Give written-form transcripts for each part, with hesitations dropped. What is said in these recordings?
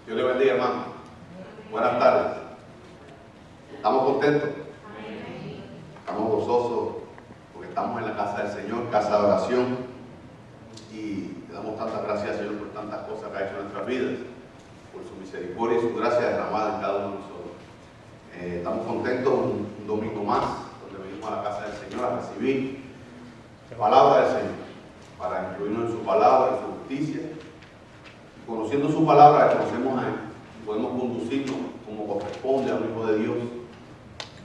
Dios le bendiga, hermano. Buenas tardes. ¿Estamos contentos? Estamos gozosos porque estamos en la casa del Señor, casa de oración, y le damos tantas gracias al Señor por tantas cosas que ha hecho en nuestras vidas, por su misericordia y su gracia derramada en cada uno de nosotros. Estamos contentos un domingo más, donde venimos a la casa del Señor a recibir la palabra del Señor, para incluirnos en su palabra, en su justicia. Conociendo su palabra, le conocemos a Él y podemos conducirnos como corresponde a un hijo de Dios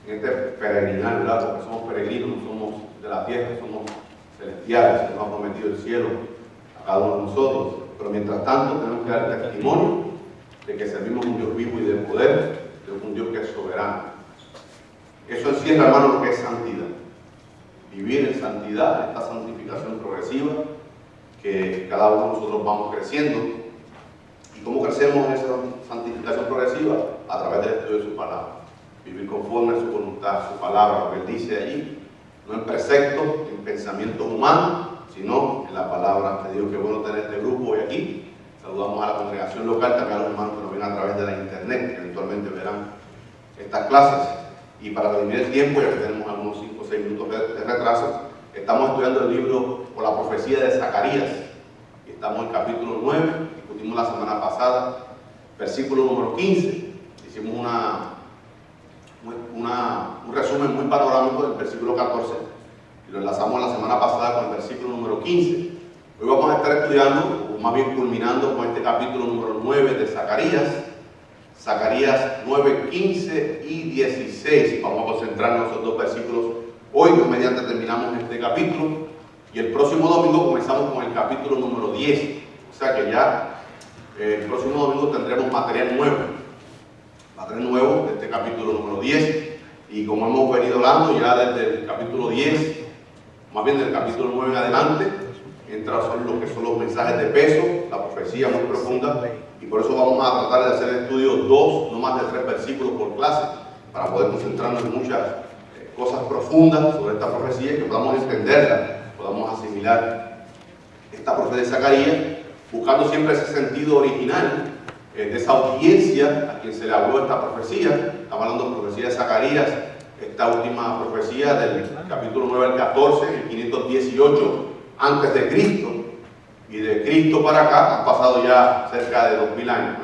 en este peregrinar, ¿verdad? Porque somos peregrinos, no somos de la tierra, somos celestiales, que nos ha prometido el cielo a cada uno de nosotros. Pero mientras tanto tenemos que dar testimonio de que servimos a un Dios vivo y de poder, de un Dios que es soberano. Eso encierra, hermano, lo que es santidad. Vivir en santidad, esta santificación progresiva, que cada uno de nosotros vamos creciendo. ¿Y cómo crecemos en esa santificación progresiva? A través del estudio de su palabra. Vivir conforme a su voluntad, su palabra, lo que Él dice allí. No en preceptos, en pensamientos humanos, sino en la palabra de Dios. Qué bueno tener este grupo hoy aquí. Saludamos a la congregación local, también a los hermanos que nos ven a través de la internet, que eventualmente verán estas clases. Y para terminar el tiempo, ya que tenemos algunos 5 o 6 minutos de retraso, estamos estudiando el libro o la profecía de Zacarías. Y estamos en el capítulo 9, discutimos la semana pasada, versículo número 15. Hicimos un resumen muy panorámico del versículo 14 y lo enlazamos la semana pasada con el versículo número 15. Hoy vamos a estar estudiando, o más bien culminando con este capítulo número 9 de Zacarías. Zacarías 9, 15 y 16. Vamos a concentrarnos en esos dos versículos. Hoy, mediante terminamos este capítulo y el próximo domingo comenzamos con el capítulo número 10. O sea que ya el próximo domingo tendremos material nuevo de este capítulo número 10. Y como hemos venido hablando ya desde el capítulo 10, más bien del capítulo 9 en adelante, entra son lo que son los mensajes de peso, la profecía muy profunda. Y por eso vamos a tratar de hacer estudios 2, no más de 3 versículos por clase, para poder concentrarnos en muchas cosas profundas sobre esta profecía y que podamos entenderla, podamos asimilar esta profecía de Zacarías, buscando siempre ese sentido original de esa audiencia a quien se le habló esta profecía. Estamos hablando de profecía de Zacarías, esta última profecía del capítulo 9 al 14, el 518 antes de Cristo. Y de Cristo para acá han pasado ya cerca de 2000 años.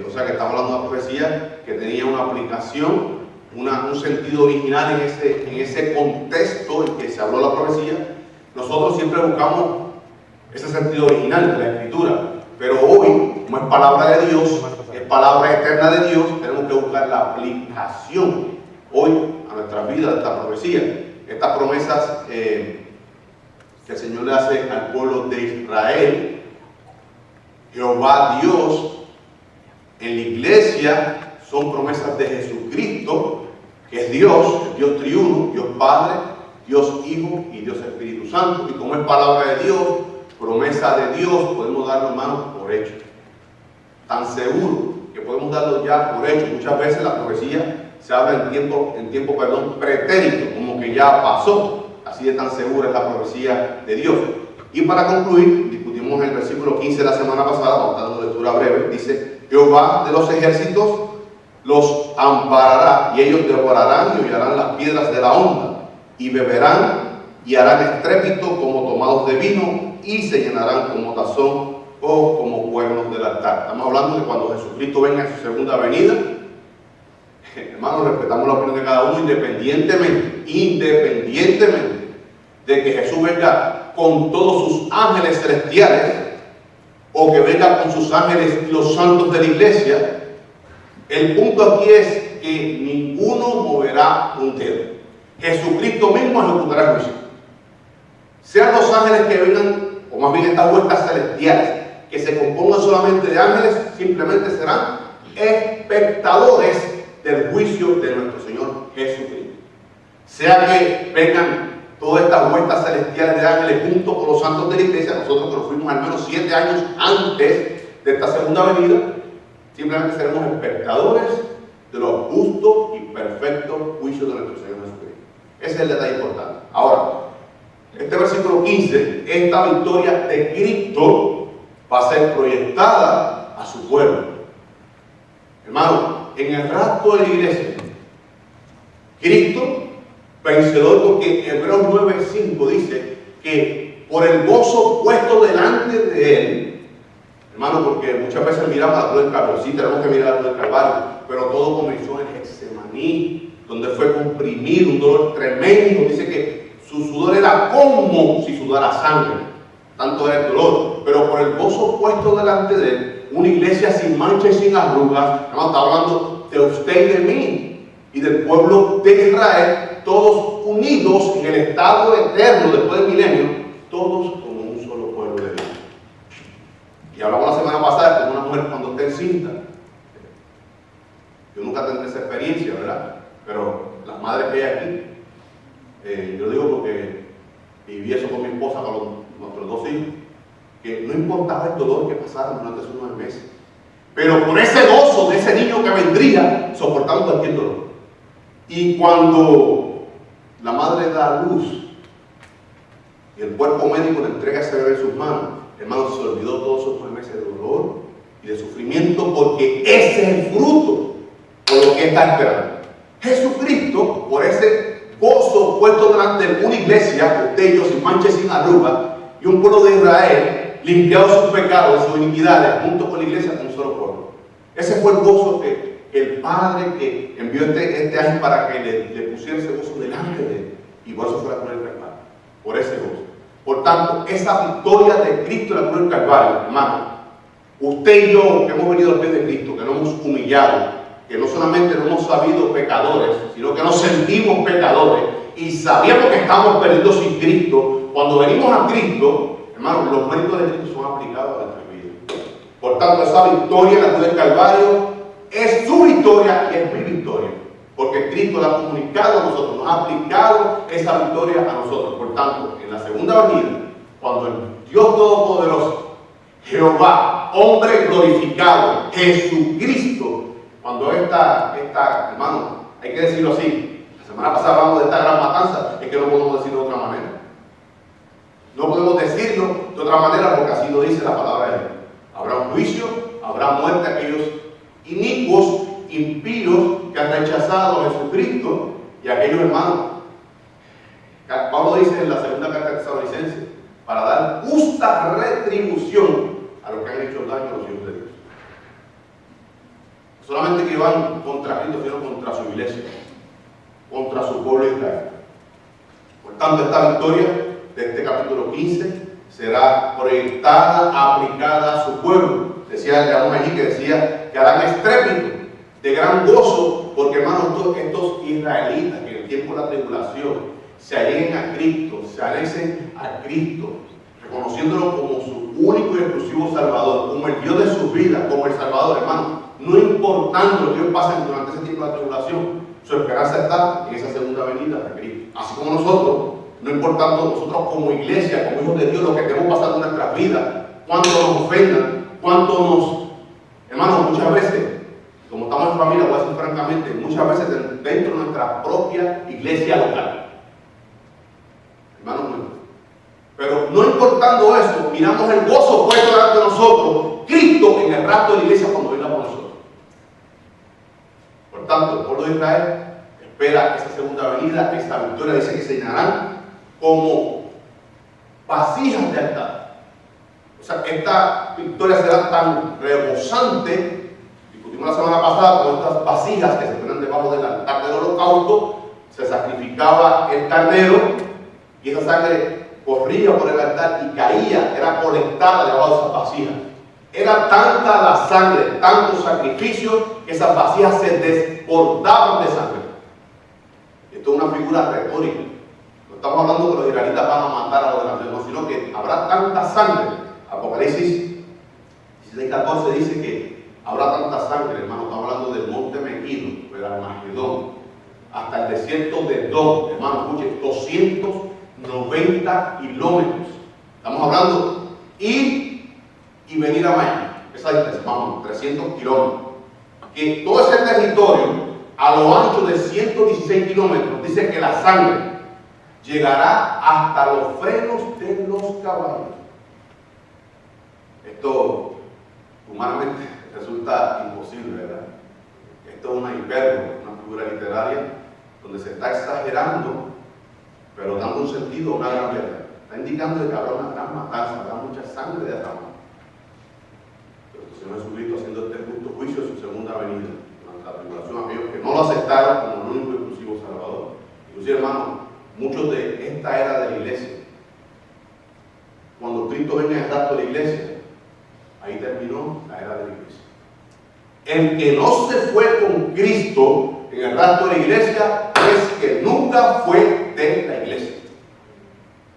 O sea que estamos hablando de una profecía que tenía una aplicación, un sentido original en ese contexto en que se habló la profecía. Nosotros siempre buscamos ese sentido original de la Escritura, pero hoy, como es palabra de Dios, es palabra eterna de Dios, tenemos que buscar la aplicación hoy a nuestras vidas de esta profecía. Estas promesas que el Señor le hace al pueblo de Israel, Jehová Dios, en la iglesia, son promesas de Jesucristo, que es Dios, el Dios triuno, Dios Padre, Dios Hijo y Dios Espíritu Santo. Y como es palabra de Dios, promesa de Dios, podemos darlo, hermanos, por hecho. Tan seguro que podemos darlo ya por hecho. Muchas veces la profecía se habla en tiempo pretérito, como que ya pasó. Así de tan segura es la profecía de Dios. Y para concluir, discutimos el versículo 15 de la semana pasada, vamos dando lectura breve. Dice: Jehová de los ejércitos los amparará, y ellos devorarán y hollarán las piedras de la honda, y beberán y harán estrépito como tomados de vino, y se llenarán como tazón o como cuernos del altar. Estamos hablando de cuando Jesucristo venga en su segunda venida. Hermanos, respetamos la opinión de cada uno independientemente de que Jesús venga con todos sus ángeles celestiales o que venga con sus ángeles y los santos de la iglesia. El punto aquí es que ninguno moverá un dedo. Jesucristo mismo ejecutará el juicio. Sean los ángeles que vengan, o más bien estas huestes celestiales, que se compongan solamente de ángeles, simplemente serán espectadores del juicio de nuestro Señor Jesucristo. Sea que vengan todas estas huestes celestiales de ángeles junto con los santos de la iglesia, nosotros que nos fuimos al menos 7 años antes de esta segunda venida, simplemente seremos espectadores de los justos y perfectos juicios de nuestro Señor Jesucristo. Ese es el detalle importante. Ahora, este versículo 15, esta victoria de Cristo va a ser proyectada a su pueblo. Hermano, en el rapto de la iglesia, Cristo, vencedor, porque Hebreos 9:5 dice que por el gozo puesto delante de él, hermano, porque muchas veces miramos la cruz del Calvario, sí tenemos que mirar la cruz del Calvario, pero todo comenzó en Getsemaní, donde fue comprimido, un dolor tremendo. Dice que su sudor era como si sudara sangre, tanto era el dolor, pero por el gozo puesto delante de él, una iglesia sin mancha y sin arrugas, hermano, está hablando de usted y de mí, y del pueblo de Israel, todos unidos en el estado eterno después del milenio, todos como un solo pueblo de Dios. Y hablamos la semana pasada de una mujer cuando está encinta. Yo nunca tendré esa experiencia, ¿verdad? Pero las madres que hay aquí, yo digo porque viví eso con mi esposa, con nuestros 2 hijos, que no importaba el dolor que pasaron durante esos 9 meses, pero con ese gozo de ese niño que vendría, soportando cualquier dolor. Y cuando la madre da a luz y el cuerpo médico le entrega ese bebé en sus manos, hermano, se olvidó todos esos 9 meses de dolor y de sufrimiento, porque ese es el fruto por lo que está esperando. Jesucristo, por ese gozo puesto delante de una iglesia, de ellos sin mancha y sin arruga, y un pueblo de Israel, limpiado sus pecados, sus iniquidades, junto con la iglesia, con un solo pueblo. Ese fue el gozo que el Padre que envió este ángel para que le pusiera ese gozo delante de él, y por eso fue la cruz del Calvario, por ese gozo. Por tanto, esa victoria de Cristo en la cruz del Calvario, hermano, usted y yo que hemos venido al pie de Cristo, que nos hemos humillado, que no solamente no hemos sabido pecadores, sino que nos sentimos pecadores y sabíamos que estamos perdidos sin Cristo, cuando venimos a Cristo, hermano, los méritos de Cristo son aplicados a nuestra vida. Por tanto, esa victoria en la cruz del Calvario es su victoria y es mi victoria, porque Cristo la ha comunicado a nosotros, nos ha aplicado esa victoria a nosotros. Por tanto, en la segunda venida, cuando el Dios Todopoderoso, Jehová, hombre glorificado, Jesucristo, cuando hermano, hay que decirlo así, la semana pasada hablamos de esta gran matanza, es que no podemos decirlo de otra manera. No podemos decirlo de otra manera porque así lo dice la palabra de Dios. Habrá un juicio, habrá muerte a aquellos inicuos, impíos que han rechazado a Jesucristo, y aquellos hermanos. Pablo dice en la segunda carta de Tesalonicenses, para dar justa retribución a los que han hecho daño a los hijos de Dios. Solamente que van contra Cristo, sino contra su iglesia, contra su pueblo de Israel. Por tanto, esta victoria de este capítulo 15 será proyectada, aplicada a su pueblo. Decía el león allí que decía que harán estrépito de gran gozo, porque hermanos, estos israelitas que en el tiempo de la tribulación se alleguen a Cristo, se anexen a Cristo, reconociéndolo como su único y exclusivo Salvador, como el Dios de sus vidas, como el Salvador, hermano, no importando lo que ellos pasen durante ese tiempo de la tribulación, su esperanza está en esa segunda venida de Cristo. Así como nosotros, no importando nosotros como iglesia, como hijos de Dios, lo que estemos pasando en nuestras vidas, cuánto nos ofendan, cuánto nos, hermanos, muchas veces, como estamos en familia, voy a decir francamente, muchas veces dentro de nuestra propia iglesia local. Hermanos míos. Pero no importando eso, miramos el gozo puesto delante de nosotros, Cristo en el rapto de la iglesia cuando venga por nosotros. Por tanto, el pueblo de Israel espera esa segunda venida, esa victoria. Dice que se llenarán como vasijas de altar. O sea, esta victoria será tan rebosante. Discutimos la semana pasada con estas vasijas que se ponen debajo del altar del holocausto. Se sacrificaba el carnero y esa sangre corría por el altar y caía, era colectada debajo de esas vasijas. Era tanta la sangre, tanto sacrificio, que esas vasijas se desbordaban de sangre. Esto es una figura retórica. No estamos hablando que los israelitas van a matar a los delanteros, sino que habrá tanta sangre. Apocalipsis 16:14 dice que habrá tanta sangre, hermano. Estamos hablando del monte Megiddo, del Armagedón, hasta el desierto de Edom, hermano, escuchen, 290 kilómetros. Estamos hablando y venir a Miami, esa distancia, vamos, 300 kilómetros. Que todo ese territorio, a lo ancho de 116 kilómetros, dice que la sangre llegará hasta los frenos de los caballos. Esto humanamente resulta imposible, ¿verdad? esto es una hipérbole, una figura literaria, donde se está exagerando, pero dando un sentido a una gran verdad. Está indicando que habrá una gran matanza, habrá mucha sangre derramada. Pero el Señor Jesucristo haciendo este justo juicio de su segunda venida, durante la tribulación, aquellos que no lo aceptaron como el único y exclusivo Salvador. Inclusive, hermanos, muchos de esta era de la iglesia, cuando Cristo venga en el rapto de la iglesia, ahí terminó la era de la iglesia. El que no se fue con Cristo en el rapto de la iglesia es que nunca fue de la iglesia.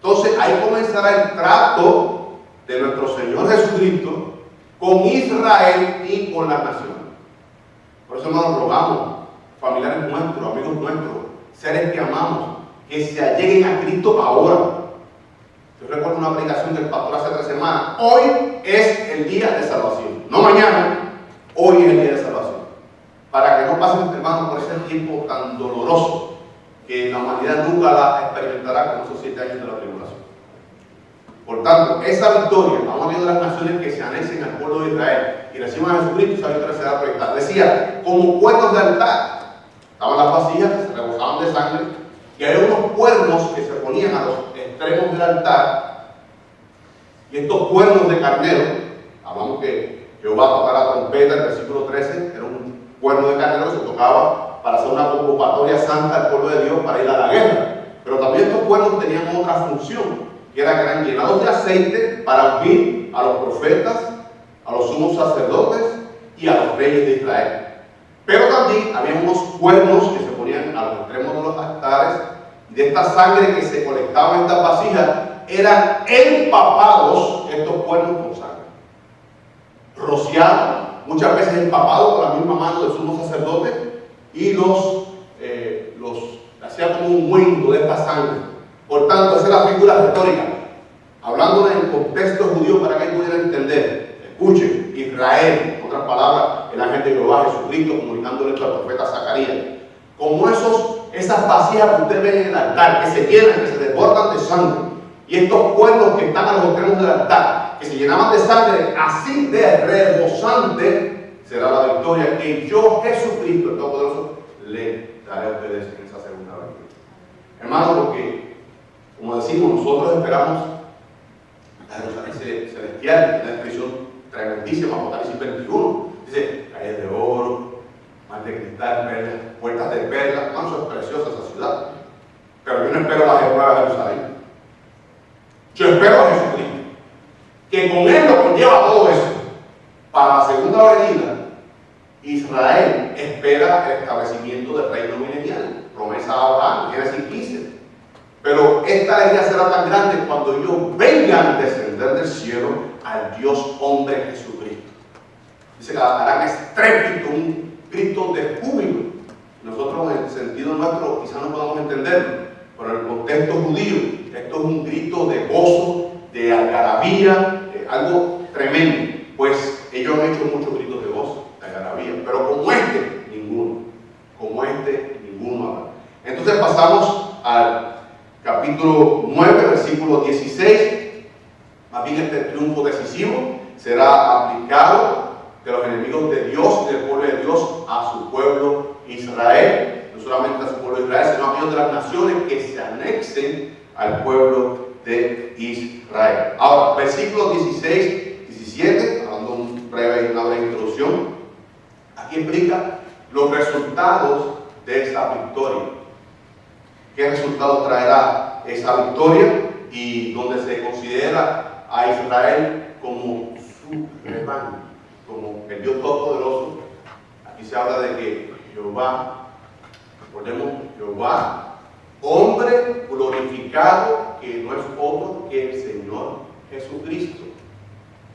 Entonces ahí comenzará el trato de nuestro Señor Jesucristo con Israel y con las naciones. Por eso nos rogamos, familiares nuestros, amigos nuestros, seres que amamos, que se alleguen a Cristo ahora. Yo recuerdo una predicación del pastor hace 3 semanas. Hoy es el día de salvación, no mañana, hoy es el día de salvación. Para que no pasen, hermanos, por ese tiempo tan doloroso que la humanidad nunca la experimentará con esos 7 años de la tribulación. Por tanto, esa victoria, vamos viendo las naciones que se anexen al pueblo de Israel y reciban a Jesucristo, esa victoria será proyectada. Decía, como cuernos de altar, estaban las vasijas que se rebosaban de sangre, y había unos cuernos que se ponían a los extremos del altar, y estos cuernos de carnero, hablamos que Jehová tocará la trompeta, el versículo 13, era un cuerno de carnero que se tocaba para hacer una convocatoria santa al pueblo de Dios para ir a la guerra. Pero también estos cuernos tenían otra función, que eran llenados de aceite para ungir a los profetas, a los sumos sacerdotes y a los reyes de Israel. Pero también había unos cuernos que se ponían a los extremos de los altares, y de esta sangre que se colectaba en estas vasijas, eran empapados estos cuernos con sangre. Rociados, muchas veces empapados con la misma mano del sumo sacerdote, y los hacía como un ungüento de esta sangre. Por tanto, esa es la figura retórica. Hablando en el contexto judío para que pudieran entender. Escuchen, Israel, en otras palabras, el ángel de Jehová, Jesucristo, comunicándole esto al profeta Zacarías. Como esas vasijas que ustedes ven en el altar, que se llenan, que se desbordan de sangre, y estos cuernos que están a los extremos del altar, que se llenaban de sangre, así de rebosante será la victoria que yo, Jesucristo, el Todopoderoso, le daré a ustedes en esa segunda venida. Hermanos, porque, como decimos, nosotros esperamos la Jerusalén celestial, una descripción tremendísima, Apocalipsis 21. Dice, calles de oro, mar de cristal, perlas, puertas de perlas. Hermanos, es preciosa esa ciudad. Pero yo no espero la nueva Jerusalén. Yo espero a Jesucristo, que con él lo conlleva todo eso. Para la segunda venida, Israel espera el establecimiento del reino milenial, promesa a Abraham, Génesis 15. Pero esta alegría será tan grande cuando ellos vengan a descender del cielo al Dios hombre Jesucristo. Dice que harán estrépito, un grito de júbilo. Nosotros, en el sentido nuestro, quizás no podamos entenderlo, pero en el contexto judío, esto es un grito de gozo, de algarabía, algo tremendo. Pues ellos han hecho muchos gritos de gozo, de algarabía, pero como este, ninguno. Como este, ninguno habrá. Entonces pasamos al capítulo 9, versículo 16. Más bien este triunfo decisivo será aplicado de los enemigos de Dios y del pueblo de Dios a su pueblo Israel. No solamente a su pueblo Israel, sino a aquellos de las naciones que se anexen al pueblo de Israel. Ahora, versículos 16, 17, hablando una breve introducción, aquí explica los resultados de esta victoria. ¿Qué resultados traerá esa victoria? Y donde se considera a Israel como su rebaño, como el Dios Todopoderoso. Aquí se habla de que Jehová, recordemos, Jehová, hombre glorificado, que no es otro que el Señor Jesucristo.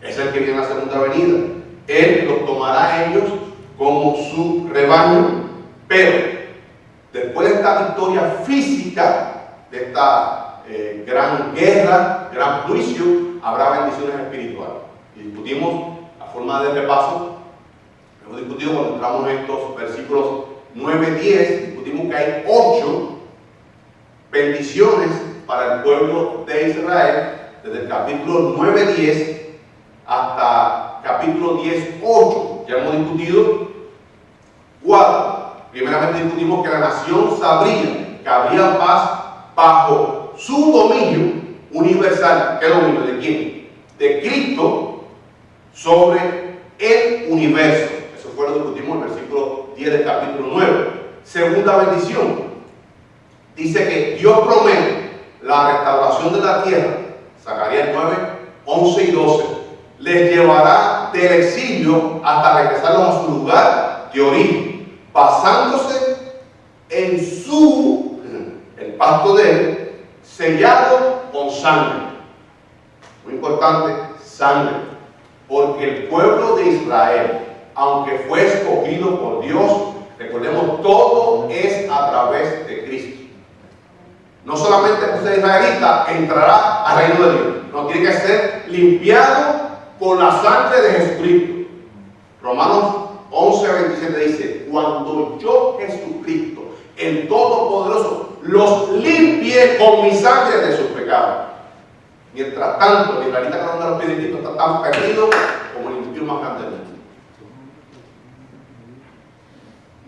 Es el que viene a la segunda venida. Él los tomará a ellos como su rebaño, pero después de esta victoria física, de esta gran guerra, gran juicio, habrá bendiciones espirituales. Y discutimos a forma de repaso, hemos discutido cuando entramos en estos versículos 9, 10, discutimos que hay 8 bendiciones para el pueblo de Israel, desde el capítulo 9, 10 hasta capítulo 10, 8. Ya hemos discutido 4, primeramente discutimos que la nación sabría que habría paz bajo su dominio universal. ¿Qué dominio? ¿De quién? De Cristo sobre el universo. Eso fue lo que discutimos en el versículo 10 del capítulo 9. Segunda bendición. Dice que Dios promete la restauración de la tierra. Zacarías 9, 11 y 12. Les llevará del exilio hasta regresarlos a su lugar de origen, basándose en el pacto de él, sellado con sangre. Muy importante, sangre. Porque el pueblo de Israel, aunque fue escogido por Dios, recordemos, todo es a través de Cristo. No solamente usted israelita entrará al reino de Dios, no, tiene que ser limpiado con la sangre de Jesucristo. Romanos 11, 27 dice: cuando yo, Jesucristo, el Todopoderoso, los limpie con mi sangre de sus pecados. Mientras tanto, el israelita que no anda a los pies de Cristo está tan perdido como el impío más grande del mundo.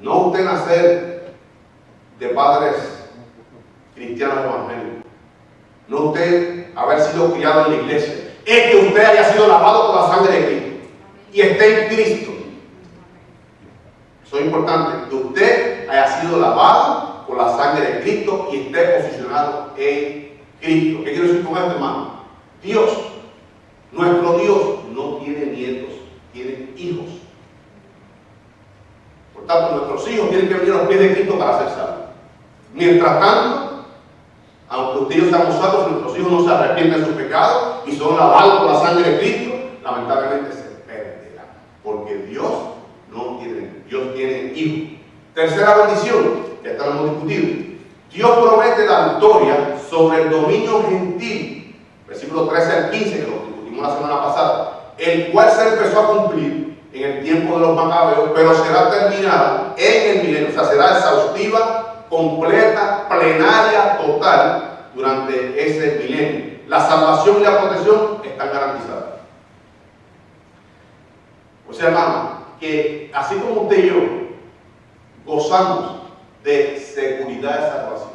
No usted nacer de padres cristianos evangélicos, no usted haber sido criado en la iglesia, es que usted haya sido lavado por la sangre de Cristo y esté en Cristo. Eso es importante, que usted haya sido lavado por la sangre de Cristo y esté posicionado en Cristo. ¿Qué quiero decir con esto, hermano? Dios, nuestro Dios, no tiene nietos, tiene hijos. Por tanto, nuestros hijos tienen que venir a los pies de Cristo para ser salvos. Mientras tanto, aunque usted y yo seamos salvos, si nuestros hijos no se arrepienten de sus pecados y son lavados por la sangre de Cristo, lamentablemente se perderán. Porque Dios no tiene, Dios tiene hijos. Tercera bendición, que esta lo hemos discutido. Dios promete la victoria sobre el dominio gentil. Versículo 13 al 15, que lo discutimos la semana pasada, el cual se empezó a cumplir en el tiempo de los macabeos, pero será terminado en el milenio. O sea, será exhaustiva, completa, plenaria, total durante ese milenio. La salvación y la protección están garantizadas. O sea, hermano, que así como usted y yo gozamos de seguridad de salvación,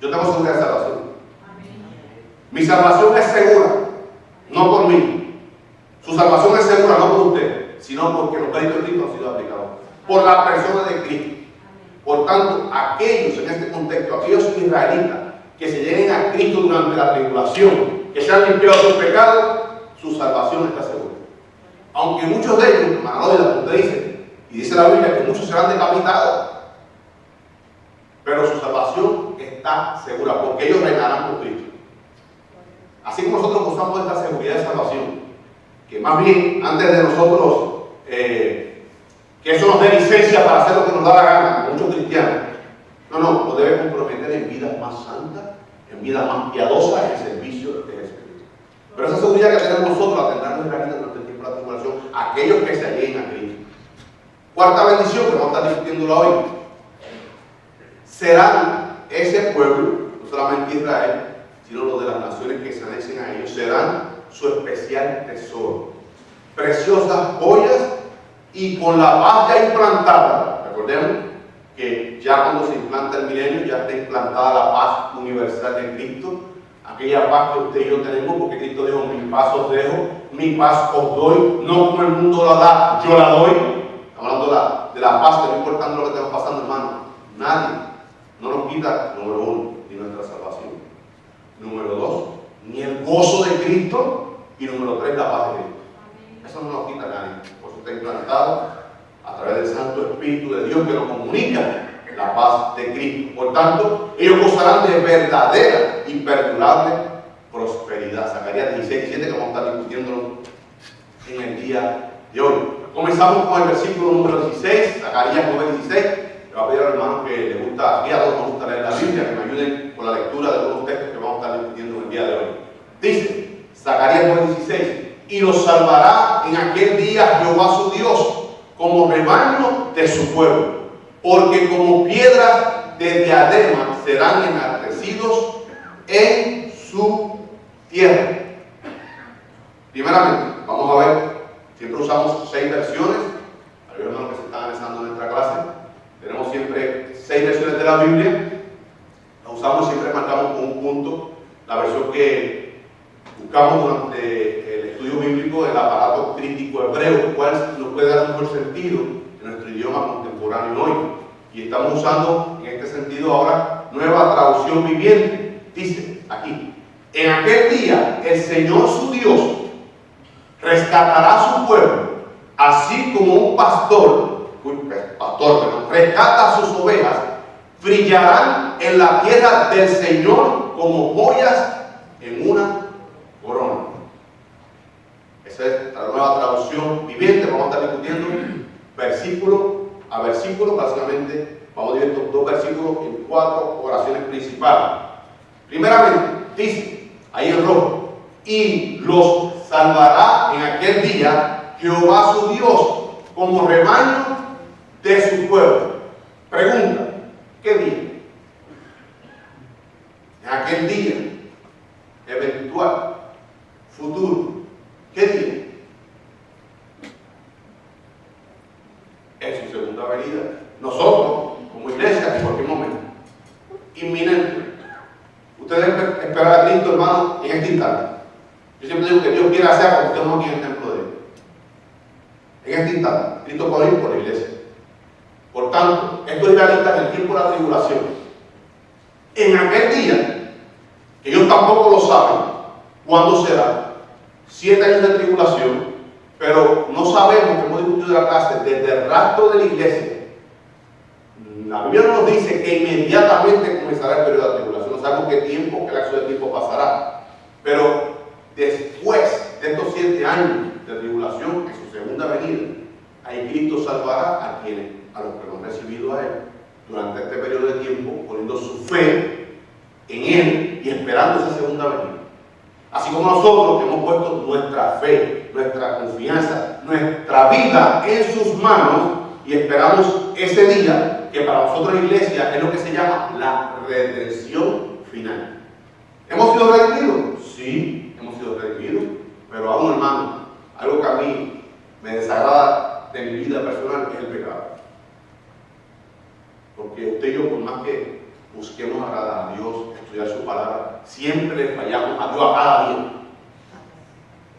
yo tengo seguridad de salvación. Mi salvación es segura, no por mí. Su salvación es segura, no por usted, sino porque los méritos de Cristo han sido aplicados por la persona de Cristo. Por tanto, aquellos en este contexto, aquellos israelitas que se lleguen a Cristo durante la tribulación, que se han limpiado sus pecados, su salvación está segura. Aunque muchos de ellos, hermano, usted dice, y dice la Biblia que muchos serán decapitados, pero su salvación está segura, porque ellos reinarán con Cristo. Así como nosotros gozamos de esta seguridad de salvación, que más bien antes de nosotros que eso nos dé licencia para hacer lo que nos da la gana, muchos cristianos, nos debe comprometer en vidas más santas, en vidas más piadosas, en el servicio de Jesucristo. Pero esa seguridad que tenemos nosotros a tendrnos en la vida durante el tiempo de la tribulación, aquellos que se alleguen a Cristo. Cuarta bendición, que vamos a estar discutiéndola hoy, serán ese pueblo, no solamente Israel, sino los de las naciones que se anexen a ellos, serán su especial tesoro. Preciosas joyas y con la paz ya implantada. Recordemos que ya cuando se implanta el milenio, ya está implantada la paz universal de Cristo. Aquella paz que usted y yo tenemos, porque Cristo dijo: mi paz os dejo, mi paz os doy, no como el mundo la da, yo la doy. Estamos hablando de la paz, que no importando lo que estemos pasando, hermano. Nadie no nos quita, número uno, ni nuestra salvación. Número dos, ni el gozo de Cristo. Y número tres, la paz de Cristo. Eso no nos quita a nadie. Por eso está implantado a través del Santo Espíritu de Dios que nos comunica la paz de Cristo. Por tanto, ellos gozarán de verdadera y perdurable prosperidad. Zacarías 16, 17, que vamos a estar discutiendo en el día de hoy. Comenzamos con el versículo número 16, Zacarías 9, 16. Le voy a pedir a los hermanos que les gusta, aquí a todos nos gusta leer la Biblia, que me ayuden con la lectura de algunos textos que vamos a estar discutiendo en el día de hoy. Dice Zacarías 9, 16: y los salvará en aquel día Jehová su Dios, como rebaño de su pueblo, porque como piedras de diadema serán enaltecidos en su tierra. Primeramente, vamos a ver, siempre usamos 6 versiones. Hay hermanos que se están analizando en nuestra clase, la Biblia, la usamos y siempre marcamos con un punto. La versión que buscamos durante el estudio bíblico del aparato crítico hebreo, el cual nos puede dar un mejor sentido en nuestro idioma contemporáneo hoy. Y estamos usando en este sentido ahora Nueva Traducción Viviente. Dice aquí: en aquel día el Señor su Dios rescatará a su pueblo, así como un pastor rescata a sus ovejas. Brillarán en la tierra del Señor como joyas en una corona. Esa es la Nueva Traducción Viviente. Vamos a estar discutiendo versículo a versículo. Básicamente vamos a dividir estos dos versículos en 4 oraciones principales. Primeramente, dice ahí en rojo: y los salvará en aquel día Jehová su Dios como rebaño de su pueblo. Pregunta: ¿qué día? En aquel día, eventual, futuro. ¿Qué día? En su segunda venida. Nosotros, como iglesia, en cualquier momento, inminente. Ustedes esperan a Cristo, hermano, en este instante. Yo siempre digo que Dios quiere hacer porque estamos aquí en el templo de Él. En este instante, Cristo va a ir por la iglesia. Por tanto, esto es realista en el tiempo de la tribulación. En aquel día, que ellos tampoco lo saben cuándo será, 7 años de tribulación, pero no sabemos, hemos discutido de la clase, desde el rastro de la iglesia. La Biblia no nos dice que inmediatamente comenzará el periodo de la tribulación, no sabemos qué tiempo, qué lapso de tiempo pasará. Pero después de estos 7 años de tribulación, en su segunda venida, ahí Cristo salvará a los que lo han recibido a Él durante este periodo de tiempo, poniendo su fe en Él y esperando esa segunda venida. Así como nosotros hemos puesto nuestra fe, nuestra confianza, nuestra vida en sus manos y esperamos ese día que para nosotros, iglesia, es lo que se llama la redención final. ¿Hemos sido redimidos? Sí, hemos sido redimidos, pero aún, hermano, algo que a mí me desagrada de mi vida personal es el pecado. Porque usted y yo, por más que busquemos agradar a Dios, estudiar su palabra, siempre le fallamos a Dios a cada día.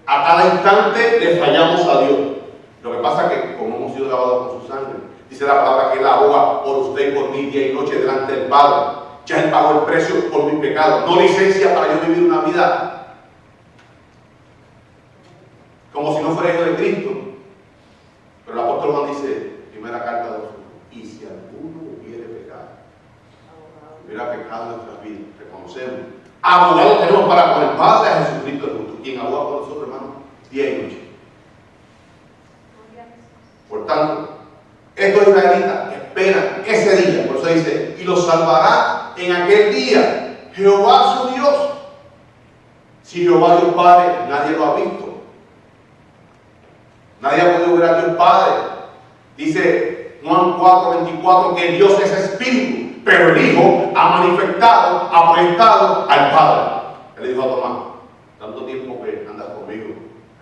A cada instante le fallamos a Dios. Lo que pasa es que, como hemos sido lavados con su sangre, dice la palabra que Él aboga por usted y por mí día y noche delante del Padre. Ya Él pagó el precio por mis pecados, no licencia para yo vivir una vida como si no fuera hijo de Cristo. Pero el apóstol Juan dice, primera carta de los y si alguno hubiere pecado, hubiera pecado en nuestras vidas, reconocemos. Abogado tenemos para con el Padre a Jesucristo el justo, quien aboga por nosotros, hermano, día y noche. Por tanto, estos israelitas esperan ese día, por eso dice, y los salvará en aquel día Jehová su Dios. Si Jehová Dios Padre, nadie lo ha visto. Nadie ha podido ver a Dios Padre. Dice Juan 4:24 que Dios es espíritu, pero el Hijo ha manifestado, ha proyectado al Padre. Él le dijo a Tomás: tanto tiempo que andas conmigo,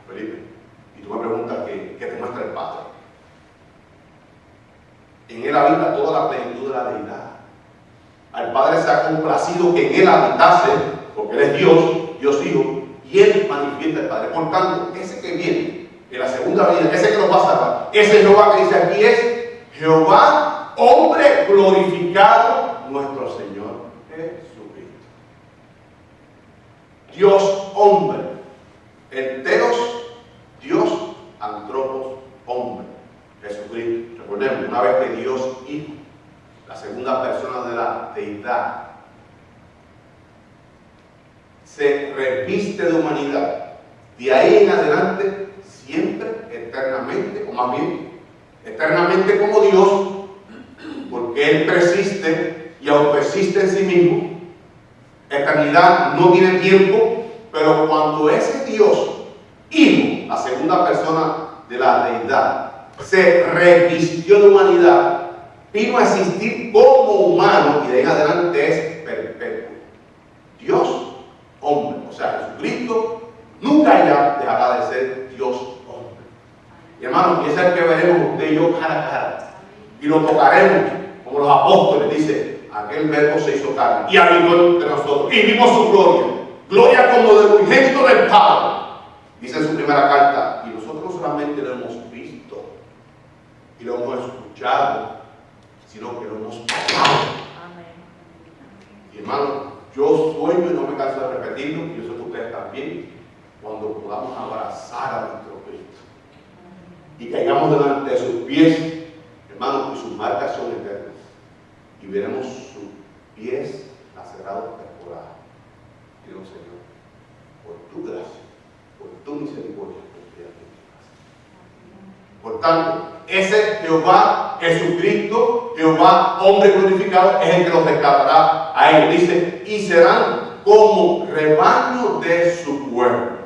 Felipe, y tú me preguntas que te muestra el Padre. En Él habita toda la plenitud de la deidad. Al Padre se ha complacido que en Él habitase, porque Él es Dios, Dios Hijo, y Él manifiesta el Padre. Por tanto, ese que viene en la segunda venida, ese que nos va a salvar, ese Jehová que dice aquí es Jehová, hombre glorificado, nuestro Señor Jesucristo. Dios hombre, el teos, Dios, antropos, hombre, Jesucristo. Recordemos, una vez que Dios Hijo, la segunda persona de la deidad, se reviste de humanidad, de ahí en adelante, siempre, eternamente, o más bien, eternamente como Dios, porque Él persiste y autoexiste en sí mismo. Eternidad no tiene tiempo, pero cuando ese Dios, Hijo, la segunda persona de la deidad, se revistió de humanidad, vino a existir como humano y de ahí en adelante es perpetuo. Dios, hombre, o sea, Jesucristo nunca ya dejará de ser Dios hombre. Y hermanos, piensa que veremos usted y yo cara a cara y lo tocaremos como los apóstoles, dice, aquel verbo se hizo carne y habitó entre nosotros y vimos su gloria, gloria como del unigénito del Padre. Dice en su primera carta, y nosotros no solamente lo hemos visto y lo hemos escuchado, sino que lo hemos palpado. Y hermano, yo sueño y no me canso de repetirlo, y yo sé que ustedes también, cuando podamos abrazar a nuestro Cristo y caigamos delante de sus pies, hermano, y sus marcas son eternas, y veremos sus pies lacerados por la. Digo, Señor, por tu gracia, por tu misericordia, confía en mi casa. Por tanto, ese Jehová, Jesucristo, Jehová, hombre glorificado, es el que los rescatará a ellos. Dice, y serán como rebaño de su pueblo.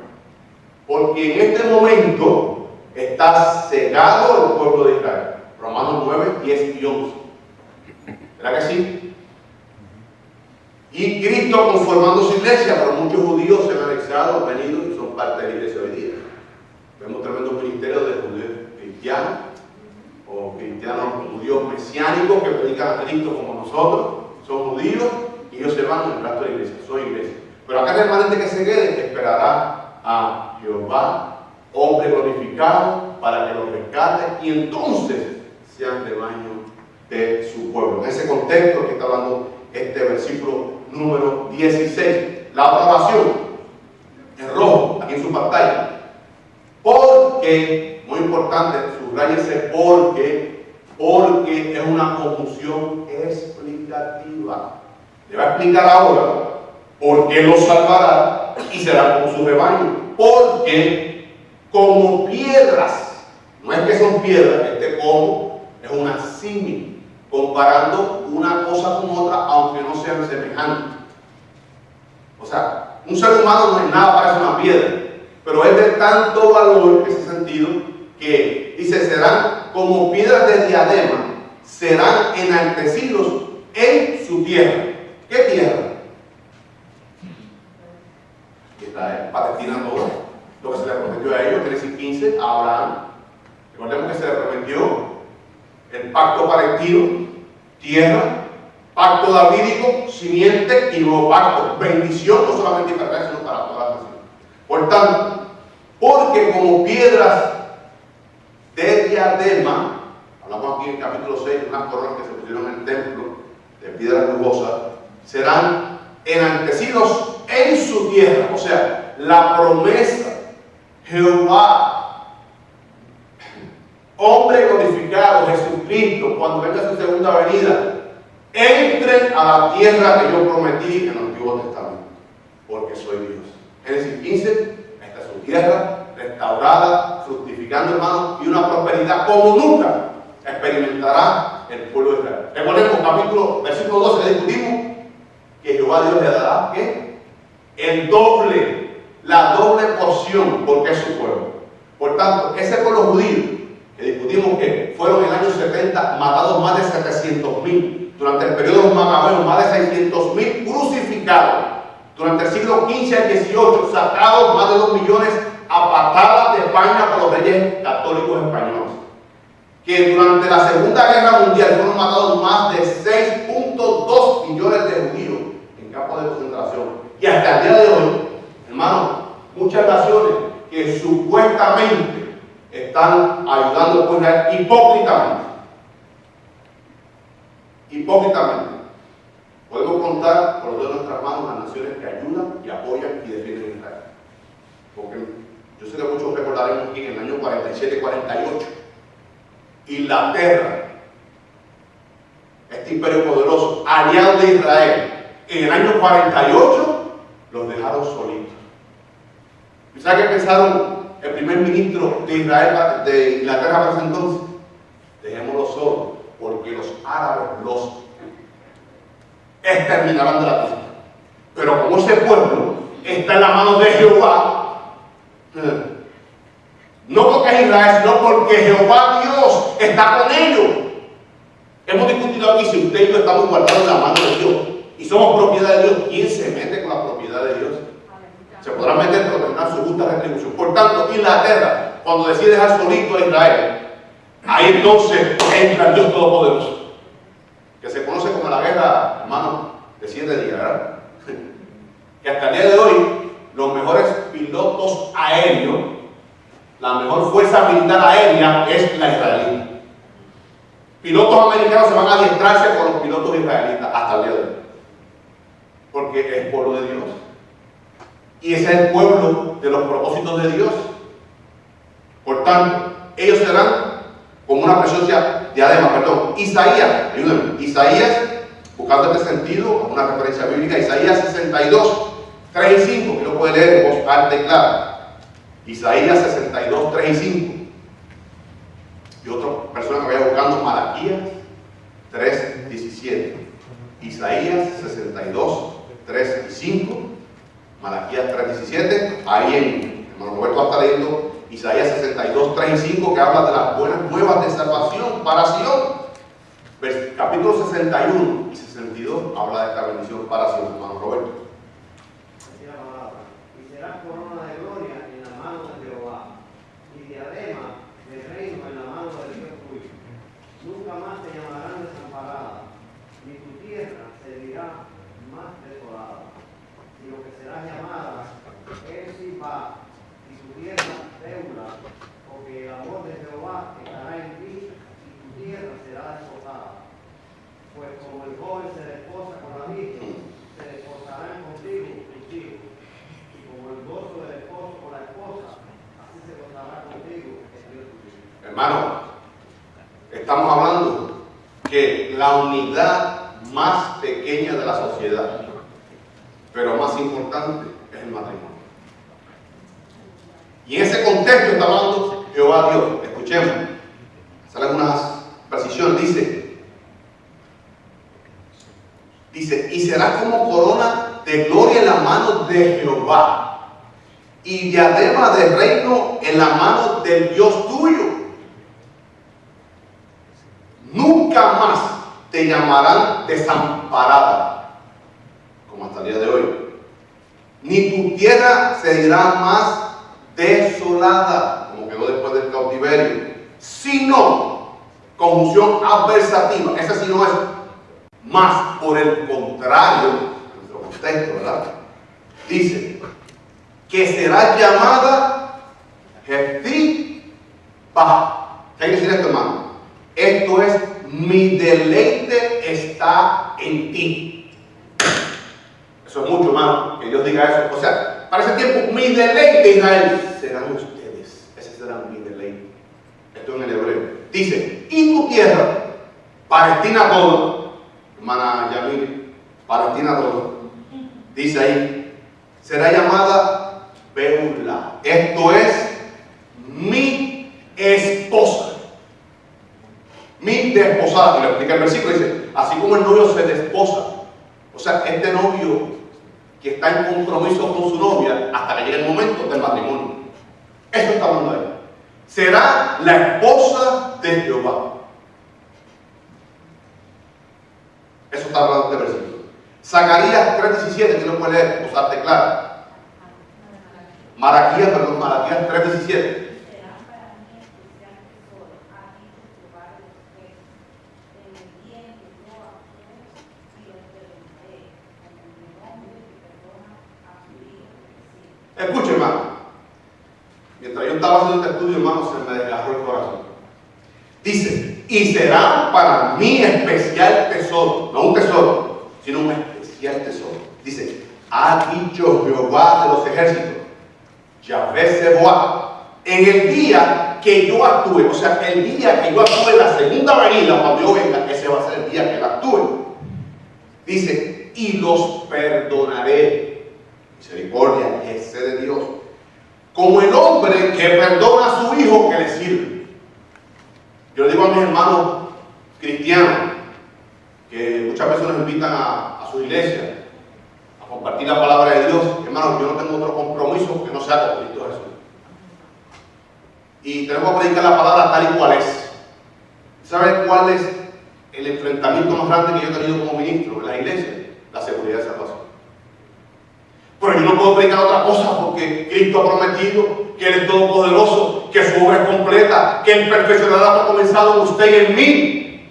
Porque en este momento está cegado el pueblo de Israel. Romanos 9, 10 y 11. ¿Verdad que sí? Y Cristo conformando su iglesia, pero muchos judíos se han anexado, han venido y son parte de la iglesia hoy día. Vemos tremendos ministerios de judíos cristianos, o cristianos judíos mesiánicos que predican a Cristo como nosotros, son judíos y ellos se van en el resto de la iglesia, son iglesia. Pero acá el remanente que se quede esperará a Jehová, hombre glorificado, para que los rescate y entonces sean rebaño de su pueblo. En ese contexto que está hablando este versículo número 16. La otra oración, en rojo, aquí en su pantalla. Porque, muy importante, subrayese porque es una conjunción explicativa. Le va a explicar ahora por qué los salvará y será como su rebaño. Porque como piedras, no es que son piedras, este como es una símil, comparando una cosa con otra, aunque no sean semejantes. O sea, un ser humano no es nada, parece una piedra, pero es de tanto valor en ese sentido que dice, serán como piedras de diadema, serán enaltecidos en su tierra. ¿Qué tierra? Israel, Palestina toda, lo que se le prometió a ellos, Génesis 15, a Abraham. Recordemos que se le prometió el pacto palestino, tierra, pacto davídico, simiente y nuevo pacto, bendición no solamente para Israel, sino para toda la nación. Por tanto, porque como piedras de diadema, hablamos aquí en el capítulo 6, unas coronas que se pusieron en el templo de piedras rugosas, serán enaltecidos en su tierra. O sea, la promesa, Jehová, hombre glorificado, Jesucristo, cuando venga su segunda venida, entren a la tierra que yo prometí en el Antiguo Testamento, porque soy Dios. Génesis 15, esta es su tierra, restaurada, fructificando, hermanos, y una prosperidad como nunca experimentará el pueblo de Israel. Recordemos versículo 12 que discutimos, que Jehová Dios le dará, ¿qué? El doble, la doble porción, porque es su pueblo. Por tanto, ese pueblo judío, que discutimos que fueron en el año 70 matados más de 700.000, durante el periodo de los macabeos más de 600.000 crucificados, durante el siglo XV al XVIII sacados más de 2 millones a patadas de España por los reyes católicos españoles, que durante la Segunda Guerra Mundial fueron matados más de 6.2 millones de judíos en campos de concentración, y hasta el día de hoy, hermanos, muchas naciones que supuestamente están ayudando al pueblo hipócritamente. Podemos contar por los dedos de nuestras manos las naciones que ayudan y apoyan y defienden a Israel. Porque yo sé que muchos recordaremos que en el año 47-48, Inglaterra, este imperio poderoso, aliado de Israel, en el año 48 los dejaron solitos. ¿Y saben qué pensaron el primer ministro de Israel, de Inglaterra para ese entonces? Dejémoslo solos, porque los árabes los exterminarán de la tierra. Pero como ese pueblo está en la mano de Jehová, no porque es Israel, sino porque Jehová Dios está con ellos. Hemos discutido aquí si usted y yo estamos guardados en la mano de Dios y somos propiedad de Dios. ¿Quién se mete con la propiedad de Dios? Se podrá meter, pero tendrá su justa retribución. Por tanto, Inglaterra, cuando decide dejar solito a Israel, ahí entonces entra el Dios Todopoderoso, que se conoce como la guerra fuerza militar aérea es la israelita. Pilotos americanos se van a adiestrarse con los pilotos israelitas hasta el día de hoy. Porque es el pueblo de Dios. Y ese es el pueblo de los propósitos de Dios. Por tanto, ellos serán como una preciosa diadema, Isaías, ayúdenme, Isaías, buscando este sentido, una referencia bíblica, Isaías 62, 3 y 5, que lo puede leer en voz alta y clara. Isaías 62, 3 y 5. Y otra persona que vaya buscando, Malaquías 3, 17. Isaías 62, 3 y 5. Malaquías 3, 17. Ahí hermano Roberto va a estar leyendo Isaías 62, 3 y 5, que habla de las buenas nuevas de salvación para Sion. Capítulo 61 y 62 habla de esta bendición para Sion, hermano Roberto. Así la palabra. Y serás corona de gloria en la mano de Jehová, y diadema de reino en la mano del Dios tuyo. Nunca más te llamarán desamparada, ni tu tierra se dirá más desolada, sino que serás llamada Esibá, y tu tierra Beula, porque el amor de Jehová estará en ti, y tu tierra será desposada. Pues como el joven se desposa con la virgen, se desposarán contigo tus hijos, y como el gozo del esposo con la esposa, así se gozará contigo el Dios tuyo. Hermano, estamos hablando que la unidad más pequeña de la sociedad, pero más importante, es el matrimonio. Y en ese contexto está hablando Jehová Dios. Escuchemos, salen algunas precisiones. Dice, y será como corona de gloria en la mano de Jehová, y diadema de reino en la mano del Dios tuyo. Nunca más te llamarán desamparada, como hasta el día de hoy, ni tu tierra se dirá más desolada, como quedó después del cautiverio, sino, conjunción adversativa, esa sí no es más, por el contrario, en nuestro contexto, ¿verdad? Dice que será llamada Jefibá. ¿Qué quiere decir esto, hermano? Esto es, mi deleite está en ti. Eso es mucho, hermano, que Dios diga eso. O sea, para ese tiempo, mi deleite, Israel, serán ustedes. Ese será mi deleite. Esto en el hebreo. Dice, y tu tierra, Palestina toda, hermana Yamil, Palestina toda, dice ahí, será llamada Beula. Esto es, mi esposa. Mi desposada. Y lo explica el versículo, dice, así como el novio se desposa. O sea, este novio que está en compromiso con su novia hasta que llegue el momento del matrimonio. Esto está hablando ahí. Será la esposa de Jehová. Eso está hablando de este versículo. Zacarías 3:17, que no puede leer, usarte claro. Malaquías 3:17. Escuche, hermano. Mientras yo estaba haciendo este estudio, hermano, se me desgarró el corazón. Dice, y será para mí especial tesoro, no un tesoro, sino un especial tesoro. Dice, ha dicho Jehová de los ejércitos, Yahvé Sebaot, en el día que yo actúe, o sea, el día que yo actúe en la segunda venida, cuando yo venga, ese va a ser el día que él actúe. Dice, y los perdonaré. Misericordia, ese de Dios. Como el hombre que perdona a su hijo que le sirve. Yo le digo a mis hermanos cristianos, que muchas veces nos invitan a su iglesia a compartir la palabra de Dios, hermanos, yo no tengo otro compromiso que no sea con Cristo Jesús. Y tenemos que predicar la palabra tal y cual es. ¿Saben cuál es el enfrentamiento más grande que yo he tenido como ministro en la iglesia? La seguridad de salvación. Pero yo no puedo predicar otra cosa porque Cristo ha prometido que Él es todopoderoso, que su obra es completa, que Él perfeccionará lo que ha comenzado en usted y en mí.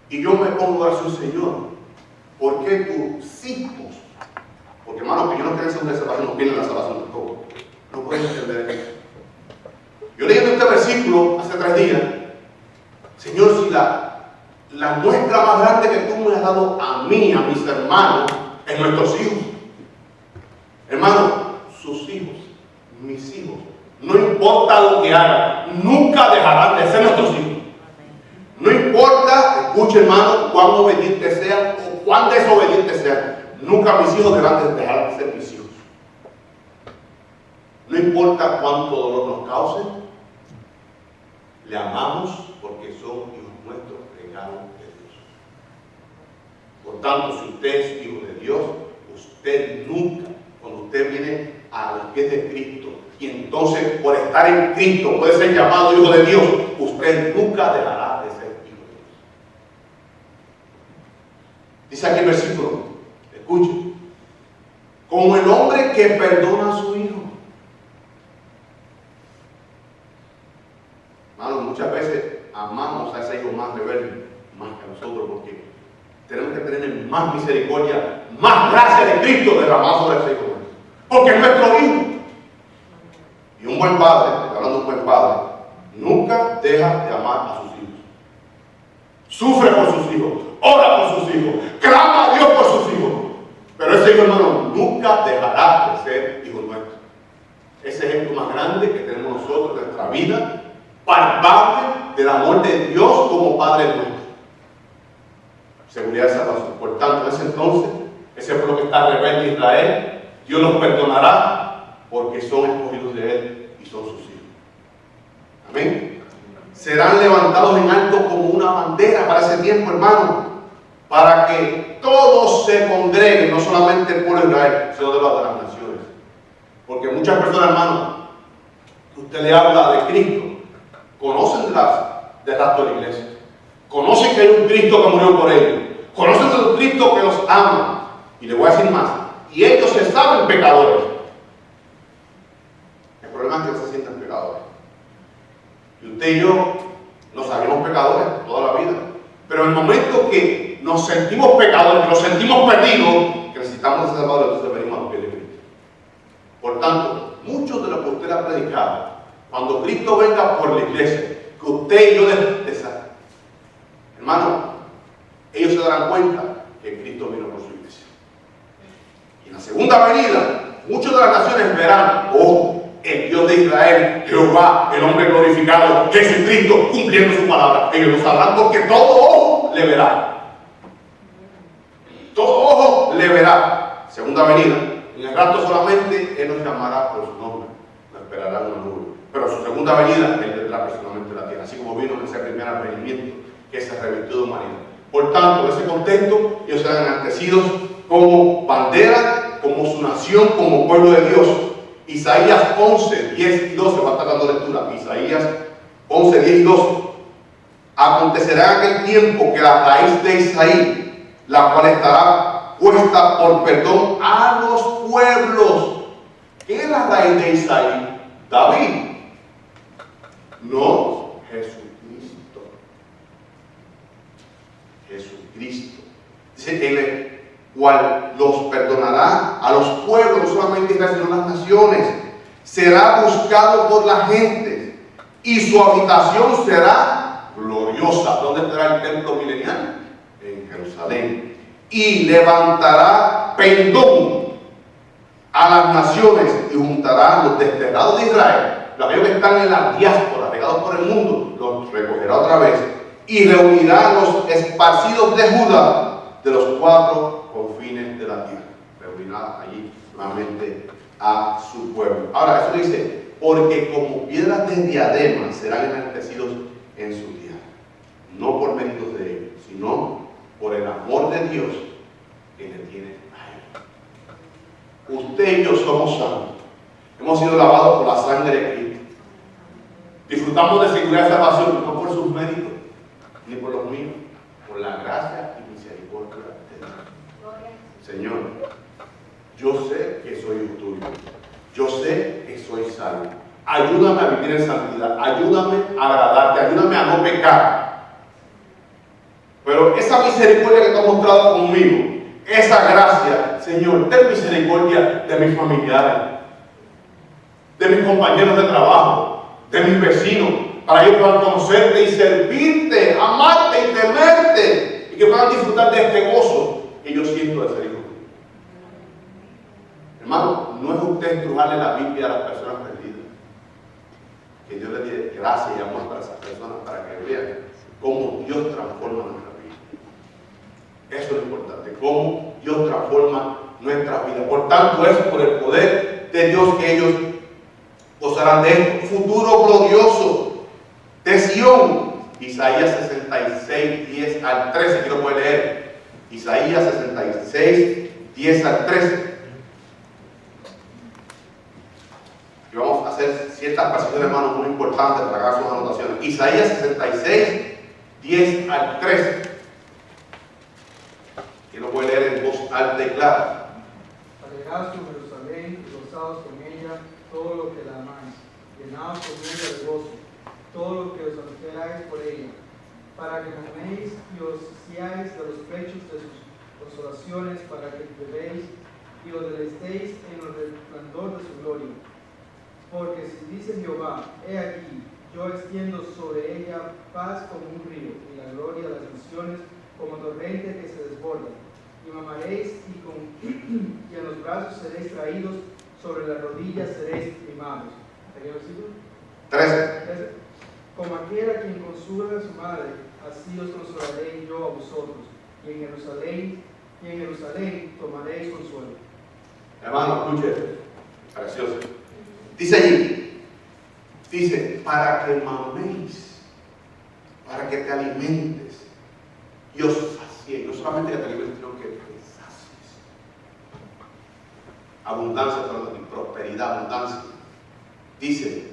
Y yo me pongo a su Señor, ¿por qué tus hijos? Porque hermano, que yo no quiero ser de salvación, no viene la salvación tampoco. No puedes entender eso. Yo leyendo este versículo hace 3 días, Señor, si la muestra más grande que tú me has dado a mí, a mis hermanos, es nuestros hijos. Hermanos, sus hijos, mis hijos, no importa lo que hagan, nunca dejarán de ser nuestros hijos. No importa, escuche hermano, cuán obedientes sean o cuán desobedientes sean, nunca mis hijos deberán de dejar de ser mis hijos. No importa cuánto dolor nos cause, le amamos porque son hijos nuestros, regalo de Dios. Por tanto, si usted es hijo de Dios, usted nunca, cuando usted viene a los pies de Cristo, y entonces por estar en Cristo puede ser llamado hijo de Dios, usted nunca dejará de ser hijo de Dios. Dice aquí el versículo, escuche, como el hombre que perdona a su hijo. Hermanos, muchas veces amamos a ese hijo más rebelde, más que a nosotros, porque tenemos que tener más misericordia, más gracia de Cristo derramada sobre ese hijo, porque es nuestro hijo. Y un buen padre, hablando de un buen padre, nunca deja de amar a sus hijos. Sufre por sus hijos, ora por sus hijos, clama a Dios por sus hijos. Pero ese hijo, hermano, nunca dejará de ser hijo nuestro. Ese ejemplo más grande que tenemos nosotros en nuestra vida, palpable del amor de Dios como Padre nuestro. Seguridad de salvación. Por tanto, en ese entonces, ese pueblo que está rebelde en Israel, Dios los perdonará porque son escogidos de Él y son sus hijos. Amén. Serán levantados en alto como una bandera para ese tiempo, hermano, para que todos se congreguen, no solamente el pueblo de Israel, sino de las naciones. Porque muchas personas, hermano, que usted le habla de Cristo, conocen del rapto de la iglesia, conocen que hay un Cristo que murió por ellos, conocen de un Cristo que los ama, y le voy a decir más, y ellos se saben pecadores. El problema es que no se sienten pecadores. Y usted y yo nos sabemos pecadores toda la vida, pero en el momento que nos sentimos pecadores, que nos sentimos perdidos, que necesitamos ser salvadores, entonces venimos a los pies de Cristo. Por tanto, muchos de lo que usted le ha predicado, cuando Cristo venga por la iglesia, que usted y yo hermano, ellos se darán cuenta que Cristo vino por su iglesia. Y en la segunda venida, muchas de las naciones verán, oh, el Dios de Israel, Jehová, el hombre glorificado, Jesucristo, cumpliendo su palabra. Ellos lo sabrán porque todo ojo le verá. Todo ojo le verá. Segunda venida. En el rapto solamente Él nos llamará por su nombre. Nos esperará en una nube. Pero su segunda venida, Él vendrá personalmente a la tierra. Así como vino en ese primer advenimiento que se revirtió de humanidad. Por tanto, en ese contexto, ellos serán enaltecidos como bandera, como su nación, como pueblo de Dios. Isaías 11, 10 y 12, va a estar dando lectura. Isaías 11, 10 y 12. Acontecerá en aquel tiempo que la raíz de Isaí, la cual estará puesta por perdón a los pueblos. ¿Qué es la raíz de Isaí? David. No, Jesucristo. Jesucristo. Dice el cual los perdonará a los pueblos, no solamente Israel, sino las naciones. Será buscado por la gente y su habitación será gloriosa. ¿Dónde estará el templo milenial? En Jerusalén. Y levantará pendón a las naciones y juntará a los desterrados de Israel, los que están en la diáspora, regados por el mundo, los recogerá otra vez y reunirá a los esparcidos de Judá de los 4 confines de la tierra. Reunirá allí nuevamente a su pueblo. Ahora, eso dice, porque como piedras de diadema serán enaltecidos en su tierra. No por méritos de ellos, sino por el amor de Dios que le tiene a Él. Usted y yo somos santos. Hemos sido lavados por la sangre de Cristo. Disfrutamos de seguridad y salvación, no por sus méritos, ni por los míos, por la gracia y misericordia de Dios. Señor, yo sé que soy hijo tuyo. Yo sé que soy salvo. Ayúdame a vivir en santidad. Ayúdame a agradarte. Ayúdame a no pecar. Pero esa misericordia que tú has mostrado conmigo, esa gracia, Señor, ten misericordia de mis familiares, de mis compañeros de trabajo, de mis vecinos, para que puedan conocerte y servirte, amarte y temerte, y que puedan disfrutar de este gozo que yo siento de ser hijo tuyo. Hermano, no es usted estrujarle la Biblia a las personas perdidas. Que Dios le dé gracia y amor para esas personas, para que vean cómo Dios transforma nuestra vida. Eso es lo importante, cómo Dios transforma nuestra vida. Por tanto, es por el poder de Dios que ellos gozarán de esto. Futuro glorioso de Sión. Isaías 66, 10 al 13. Aquí lo puede leer. Isaías 66, 10 al 13. Y vamos a hacer ciertas precisiones, hermanos, muy importantes para hacer sus anotaciones. Isaías 66, 10 al 13. Y lo puede leer en voz alta y clara. Alegraos con Jerusalén y gozaos con ella todo lo que la amáis. Llenaos con ella de gozo, todo lo que os alegráis por ella, para que coméis y os saciáis de los pechos de sus consolaciones, para que bebéis y os deleitéis en el resplandor de su gloria. Porque si dice Jehová, he aquí, yo extiendo sobre ella paz como un río, y la gloria de las naciones como torrente que se desborda. Y mamaréis y en los brazos seréis traídos, sobre las rodillas seréis mimados. ¿Qué versículo? 13. Como aquel a quien consuela a su madre, así os consolaré yo a vosotros, y en Jerusalén tomaréis consuelo. Hermano, escuche, precioso. Dice allí, dice, para que maméis, para que te alimentes y os sacies, no solamente que te alimentes, sino que te sacies. Abundancia, prosperidad, abundancia. Dice,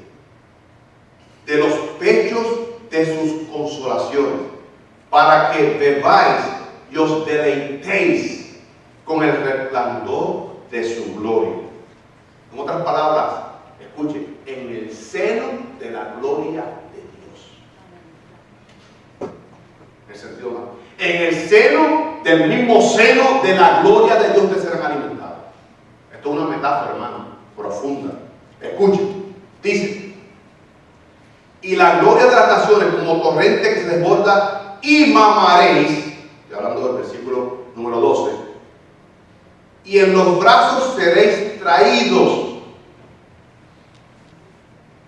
de los pechos de sus consolaciones, para que bebáis y os deleitéis con el resplandor de su gloria. En otras palabras, escuche, en el seno de la gloria de Dios. En el sentido más. En el seno del mismo seno de la gloria de Dios te serán alimentados. Esto es una metáfora, hermano, profunda. Escuche, dice, y la gloria de las naciones como torrente que se desborda, y mamaréis, estoy hablando del versículo número 12, y en los brazos seréis traídos.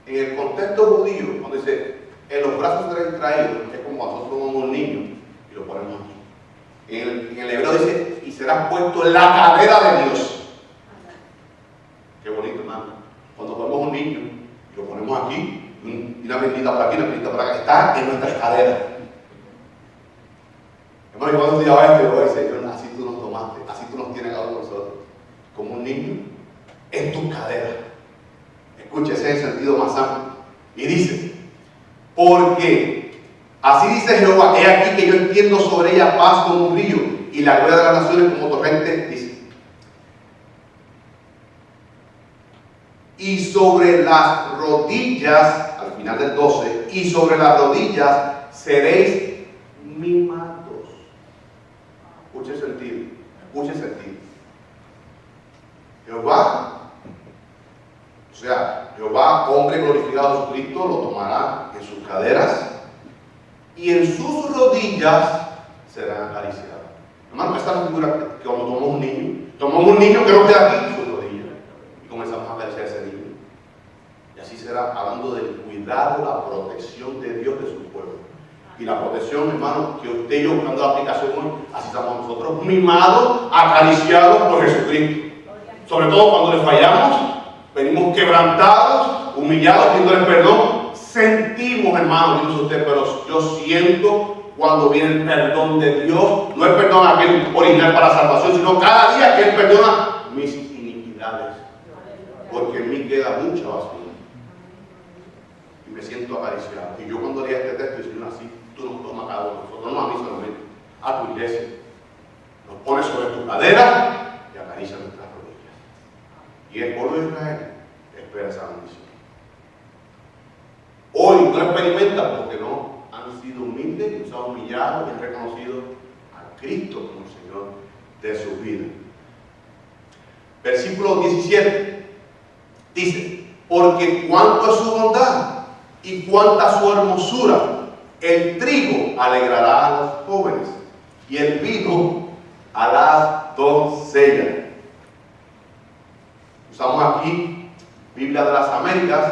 En el contexto judío, cuando dice, en los brazos seréis traídos, es como cuando nosotros tomamos un niño y lo ponemos aquí. En el hebreo dice, y serás puesto en la cadera de Dios. Qué bonito, hermano. Cuando ponemos un niño y lo ponemos aquí, y una bendita por aquí, una bendita por acá, está en nuestras caderas. Hermano, yo cuando estudiaba esto, yo decía, Señor, así tú nos tomaste, así tú nos tienes cada uno de nosotros, como un niño en tus caderas. Escucha, ese es el sentido más amplio. Y dice, porque así dice Jehová, he aquí que yo extiendo sobre ella paz como un río, y la gloria de las naciones como torrente, dice. Y sobre las rodillas, al final del 12, y sobre las rodillas seréis mimados. Escuche el sentido, escuche el sentido. Jehová, o sea, Jehová, hombre glorificado Jesucristo, lo tomará en sus caderas y en sus rodillas serán acariciados. Hermano, esta es la figura que cuando tomamos un niño que no queda aquí en sus rodillas y comenzamos a acariciar a ese niño. Y así será, hablando del cuidado, la protección de Dios de su pueblo. Y la protección, hermano, que usted y yo buscando la aplicación hoy, así estamos nosotros, mimados, acariciados por Jesucristo. Sobre todo cuando le fallamos, venimos quebrantados, humillados, pidiéndole perdón. Sentimos, hermano, dice usted, pero yo siento cuando viene el perdón de Dios. No es perdón aquel original para la salvación, sino cada día que Él perdona mis iniquidades. Porque en mí queda mucha basura. Y me siento acariciado. Y yo cuando leía este texto, Señor, así tú nos tomas cada uno de nosotros, no a mí solamente, a tu iglesia. Nos pones sobre tu cadera y acaricia nuestras rodillas. Y el pueblo de Israel espera esa bendición. Hoy no experimentan porque no han sido humildes, y se han humillado y han reconocido a Cristo como el Señor de su vida. Versículo 17 dice, porque cuánto es su bondad y cuánta su hermosura. El trigo alegrará a los jóvenes y el vino a las doncellas. Usamos aquí Biblia de las Américas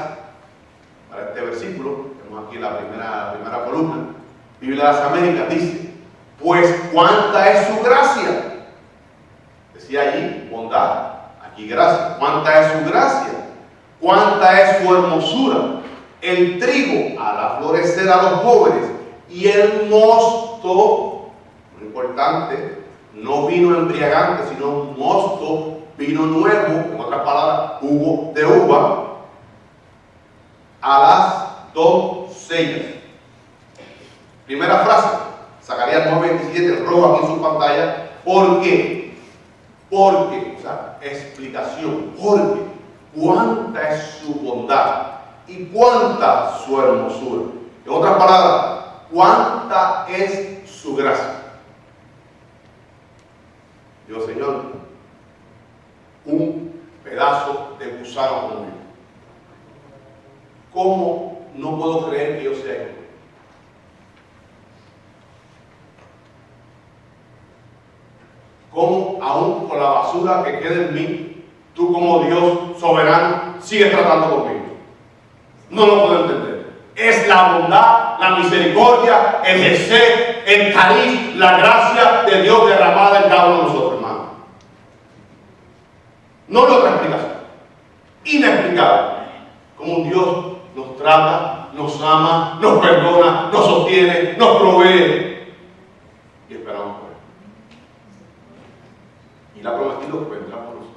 para este versículo. Tenemos aquí la primera columna. Biblia de las Américas dice: pues cuánta es su gracia. Decía allí bondad, aquí gracia. Cuánta es su gracia, cuánta es su hermosura. El trigo hará florecer a los jóvenes y el mosto, lo importante, no vino embriagante, sino mosto, vino nuevo, en otras palabras, jugo de uva, a las doncellas. Primera frase, Zacarías 9:27, rojo aquí en su pantalla. ¿Por qué? Porque, o sea, explicación, porque cuánta es su bondad y cuánta su hermosura. En otras palabras, cuánta es su gracia. Dios, Señor, un pedazo de gusano como yo. ¿Cómo no puedo creer que yo sea yo? ¿Cómo aún con la basura que queda en mí, tú como Dios soberano sigues tratando conmigo? No lo puedo entender. Es la bondad, la misericordia, el gesed, el cariz, la gracia de Dios derramada en cada uno de nosotros, hermano. No hay otra explicación. Inexplicable. Como un Dios nos trata, nos ama, nos perdona, nos sostiene, nos provee. Y esperamos por Él. Y le ha prometido que vendrá por nosotros,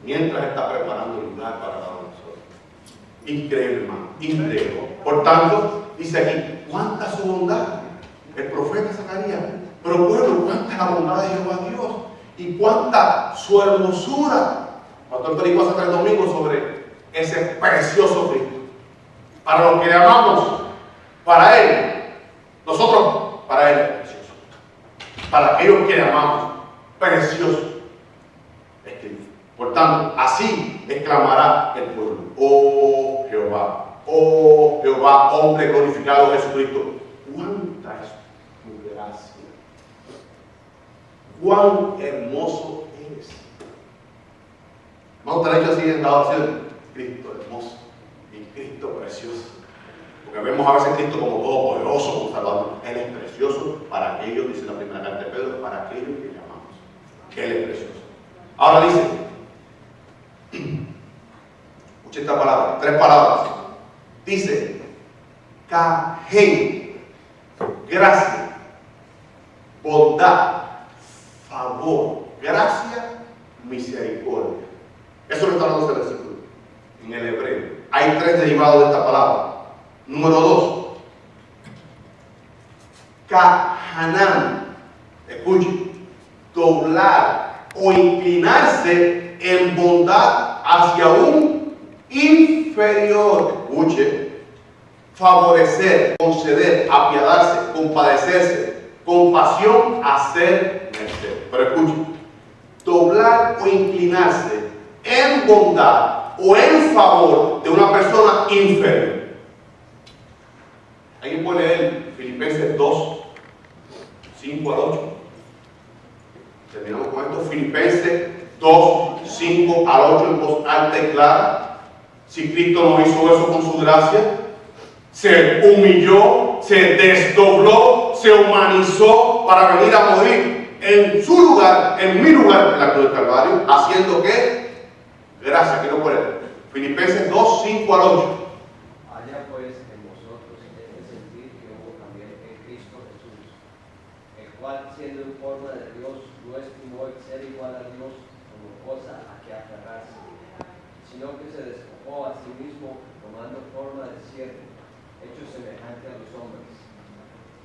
mientras está preparando el lugar para cada uno de nosotros. Increíble, hermano, increíble. Por tanto, dice aquí, ¿cuánta su bondad? El profeta Zacarías. Pero bueno, ¿cuánta es la bondad de Jehová Dios? ¿Y cuánta su hermosura? Pastor Perico hace 3 domingos sobre ese precioso Cristo. Para los que le amamos, para Él, nosotros, para Él es precioso. Para aquellos que le amamos, precioso. Por tanto, así exclamará el pueblo: oh Jehová, hombre glorificado Jesucristo, cuánta es tu gracia, cuán hermoso eres. Vamos a estar hechos así en la oración: Cristo hermoso y Cristo precioso. Porque vemos a veces a Cristo como todopoderoso, como Salvador. Él es precioso para aquellos, dice la primera carta de Pedro, para aquellos que le amamos. Él es precioso. Ahora dice, escucha esta palabra, 3 palabras. Dice, Cajén, gracia, bondad, favor, gracia, misericordia. Eso lo está hablando ese versículo en el hebreo. Hay 3 derivados de esta palabra. Número 2, Kahanan, escuche, doblar o inclinarse en bondad hacia un inferior. Escuche, favorecer, conceder, apiadarse, compadecerse, compasión, hacer merced. Pero escuche, doblar o inclinarse en bondad o en favor de una persona inferior. Alguien puede leer Filipenses 2, 5 al 8. Terminamos con esto. Filipenses 2, 5 al 8 en voz alta y clara. Si Cristo no hizo eso con su gracia, se humilló, se desdobló, se humanizó para venir a morir en su lugar, en mi lugar, en la cruz del Calvario, haciendo que gracia, quiero poner Filipenses 2, 5 al 8. Haya pues en vosotros este sentir que hubo también en Cristo Jesús, el cual siendo en forma de Dios no estimó el ser igual a Dios como cosa a que aferrarse, sino que se despojó a sí mismo tomando forma de siervo, hecho semejante a los hombres,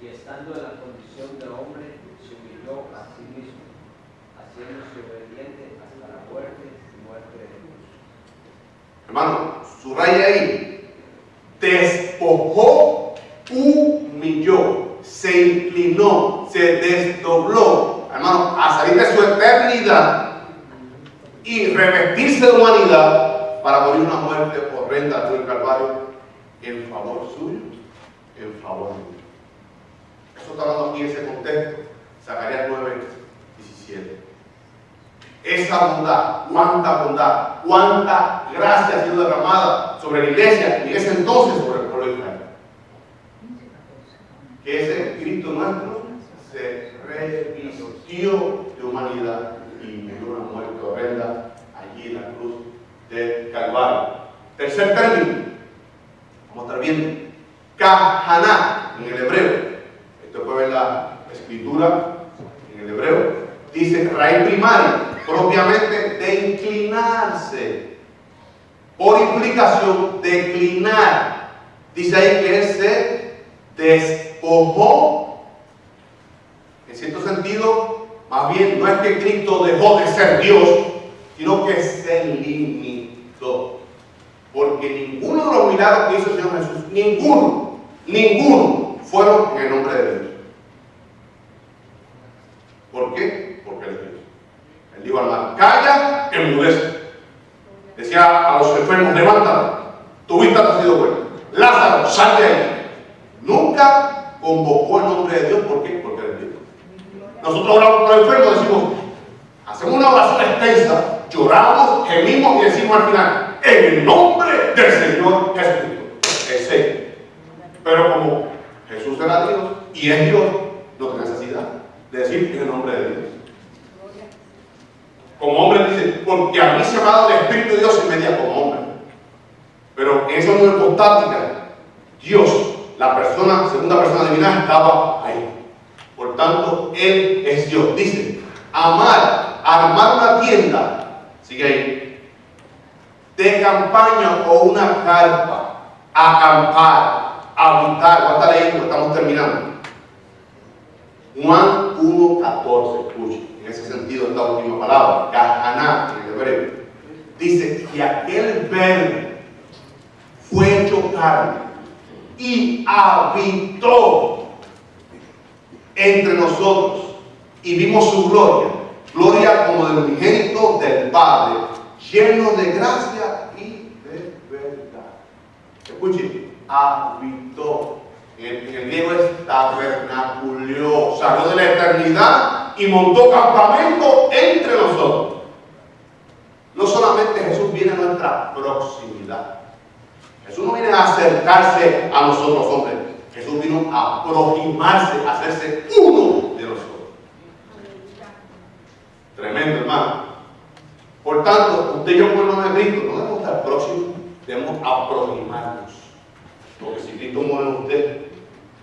y estando en la condición de hombre se humilló a sí mismo, haciéndose obediente hasta la muerte y muerte de cruz. Hermano, subraya ahí: despojó, humilló, se inclinó, se desdobló, hermano, a salir de su eternidad y revestirse de humanidad para morir una muerte horrenda del Calvario en favor suyo, en favor mío. Eso está hablando aquí en ese contexto. Zacarías 9:17. Esa bondad, cuánta gracia ha sido derramada sobre la iglesia y en ese entonces sobre el pueblo de Israel. Que ese Cristo nuestro se revistió de humanidad y murió una muerte horrenda allí en la cruz del Calvario. Tercer término, vamos a estar viendo, Kahaná en el hebreo. Esto puede ver la escritura en el hebreo. Dice raíz primaria, propiamente de inclinarse. Por implicación, declinar. Dice ahí que él se despojó. En cierto sentido, más bien, no es que Cristo dejó de ser Dios, sino que se limitó. Porque ninguno de los milagros que hizo el Señor Jesús, ninguno, fueron en el nombre de Dios. ¿Por qué? Porque Él es Dios. Él dijo al mar, calla, enmudece. Decía a los enfermos, levántate, tu vista te ha sido buena. Lázaro, sal de ahí. Nunca convocó el nombre de Dios. ¿Por qué? Porque Él es Dios. Nosotros oramos por los enfermos, decimos, hacemos una oración extensa, lloramos, gemimos y decimos al final, en el nombre del Señor Jesucristo. Es Él. Pero como Jesús era Dios y es Dios, no tiene necesidad de decir en el nombre de Dios. Como hombre dice, porque a mí se me ha dado el Espíritu de Dios en media como hombre. Pero en esa nube hipostática, Dios, la persona, segunda persona divina, estaba ahí. Por tanto, Él es Dios. Dice, armar una tienda, sigue ahí, de campaña o una carpa, acampar, habitar. ¿Cuál está leyendo? Estamos terminando. Juan 1:14, escuche, en ese sentido esta última palabra, Kahaná en el hebreo, dice que aquel verbo fue hecho carne y habitó entre nosotros y vimos su gloria como del unigénito del Padre, lleno de gracia y de verdad. Escuche, habitó. En el griego es tabernaculió, salió de la eternidad y montó campamento entre nosotros. No solamente Jesús viene a nuestra proximidad. Jesús no viene a acercarse a nosotros, hombres. Jesús vino a aproximarse, a hacerse uno de nosotros. Tremendo, hermano. Por tanto, usted y yo, por el nombre de Cristo, no debemos estar próximos, debemos aproximarnos. Porque si Cristo muere en usted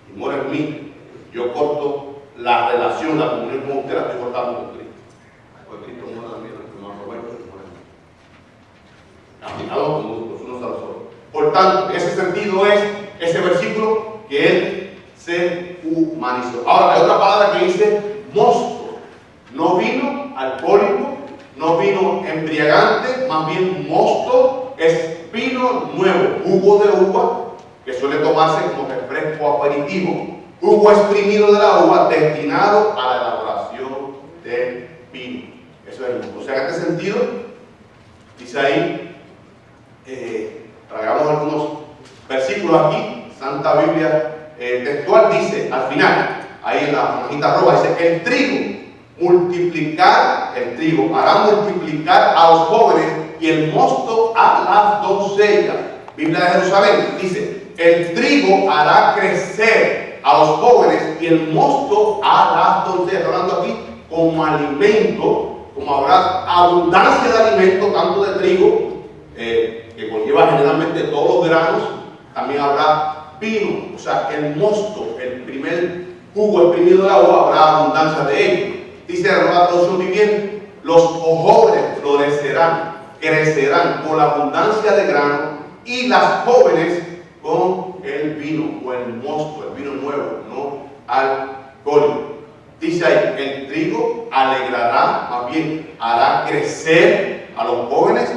y muere en mí, yo corto la relación, la comunión con usted, la estoy cortando con Cristo. Pues Cristo muere también, nuestro hermano Roberto, y muere en mí. Caminados como los unos a los otros. Por tanto, en ese sentido es ese versículo que Él se humanizó. Ahora, hay otra palabra que dice mosto. No vino alcohólico, no vino embriagante, más bien mosto, es vino nuevo, jugo de uva, que suele tomarse como refresco aperitivo, jugo exprimido de la uva destinado a la elaboración del vino. Eso es el mosto. O sea, en este sentido, dice ahí, traigamos algunos versículos aquí, Santa Biblia textual dice, al final, ahí en la hojita roja, dice, el trigo hará multiplicar a los jóvenes y el mosto a las doncellas. Biblia de Jerusalén dice, el trigo hará crecer a los jóvenes y el mosto a las doncellas. Hablando aquí como alimento, como habrá abundancia de alimento, tanto de trigo, que conlleva generalmente todos los granos, también habrá vino, o sea, el mosto, el primer jugo exprimido de la uva, habrá abundancia de ello. Dice la Nueva Traducción Viviente, los jóvenes florecerán, crecerán con la abundancia de grano y las jóvenes con el vino o el mosto, el vino nuevo, no alcohólico. Dice ahí, el trigo alegrará, más bien hará crecer a los jóvenes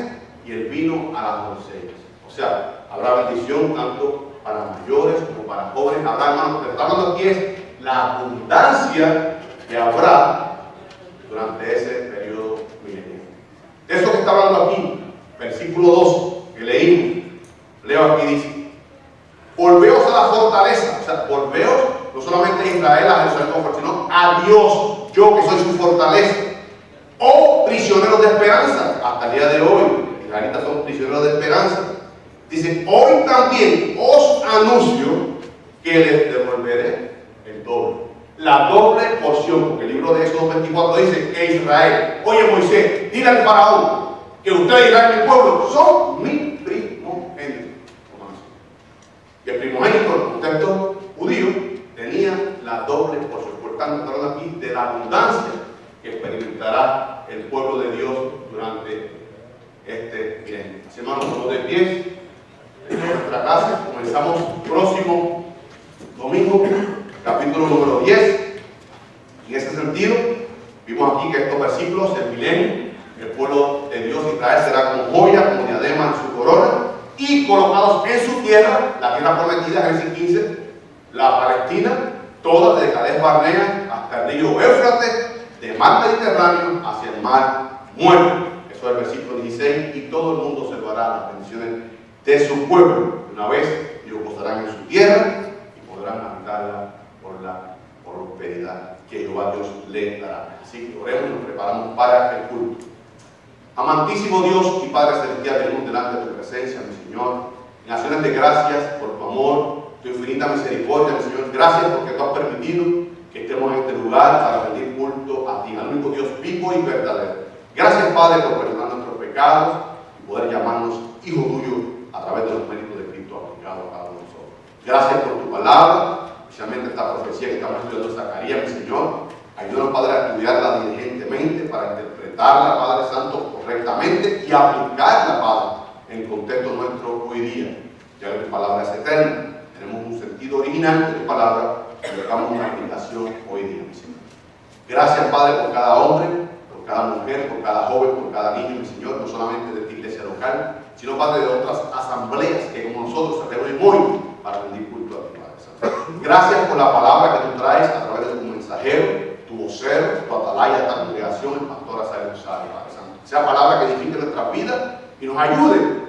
y el vino a las doncellas. O sea, habrá bendición tanto para mayores como para jóvenes. Habrá, hermanos, lo que está hablando aquí es la abundancia que habrá durante ese periodo milenio. De eso que está hablando aquí, versículo 12, que leímos, leo aquí, dice, Volveos a la fortaleza. O sea, volveos no solamente a Israel, a Jerusalén como fuerte, sino a Dios, yo que soy su fortaleza. O prisioneros de esperanza. Hasta el día de hoy, los israelitas son prisioneros de esperanza. Dice, hoy también os anuncio que les devolveré el doble. La doble porción, porque el libro de Éxodo 24 dice que Israel, oye Moisés, dile al faraón que ustedes Israel, mi pueblo, son mi primogénito. Y el primogénito, en el contexto judío, tenía la doble porción. Por tanto, hablando aquí de la abundancia que experimentará el pueblo de Dios durante este milenio. Así, hermanos, estamos de pie en nuestra clase. Comenzamos próximo domingo, capítulo número 10. En ese sentido, vimos aquí que estos versículos, el milenio, el pueblo de Dios, Israel, será como joya, como diadema en su corona, y colocados en su tierra, la tierra prometida, Génesis 15, la Palestina, toda desde Cades Barnea hasta el río Éufrates, del mar Mediterráneo hacia el mar Muerto. Eso es el versículo 16, y todo el mundo observará las bendiciones de su pueblo. Una vez ellos gozarán en su tierra y podrán habitarla por la prosperidad que Jehová Dios le dará. Así que oremos y nos preparamos para el culto. Amantísimo Dios y Padre Celestial, venimos delante de tu presencia, mi Señor, en acciones de gracias por tu amor, tu infinita misericordia, mi Señor. Gracias porque tú has permitido que estemos en este lugar para rendir culto a ti, al único Dios vivo y verdadero. Gracias, Padre, por perdonar nuestros pecados y poder llamarnos hijos tuyos a través de los méritos de Cristo aplicado a cada uno de nosotros. Gracias por tu palabra, especialmente esta profecía que estamos estudiando en Zacarías, mi Señor. Ayúdanos, Padre, a estudiarla diligentemente para interpretarla, Padre Santo, correctamente y aplicarla, Padre, en el contexto nuestro hoy día. Ya que tu palabra es eterna, tenemos un sentido original de tu palabra y llegamos a una aplicación hoy día, mi Señor. Gracias, Padre, por cada hombre, por cada mujer, por cada joven, por cada niño, mi Señor, no solamente de esta iglesia local, sino, Padre, de otras asambleas que como nosotros se reúnen hoy para rendir culto a ti, Padre Santo. Gracias por la palabra que tú traes a través de tu mensajero, tu vocero, tu atalaya, esta congregación, el pastor Azael Rosario, Padre Santo. Sea palabra que edifique nuestra vida y nos ayude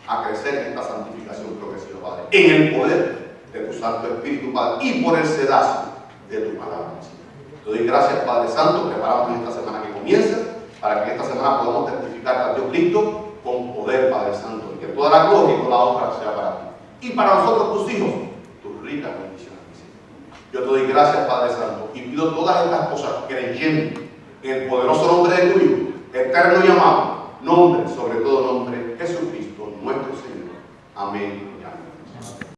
a crecer en esta santificación progresiva, Padre, en el poder de tu Santo Espíritu, Padre, y por el sedazo de tu palabra, Señor. Te doy gracias, Padre Santo, preparamos esta semana que comienza, para que esta semana podamos testificar a Dios Cristo con poder, Padre Santo, y que toda la gloria y toda la honra sea para ti. Y para nosotros, tus hijos, tus ricas bendiciones. Yo te doy gracias, Padre Santo, y pido todas estas cosas creyendo en el poderoso nombre de tu Hijo, eterno y amado, nombre, sobre todo nombre, Jesucristo, nuestro Señor. Amén.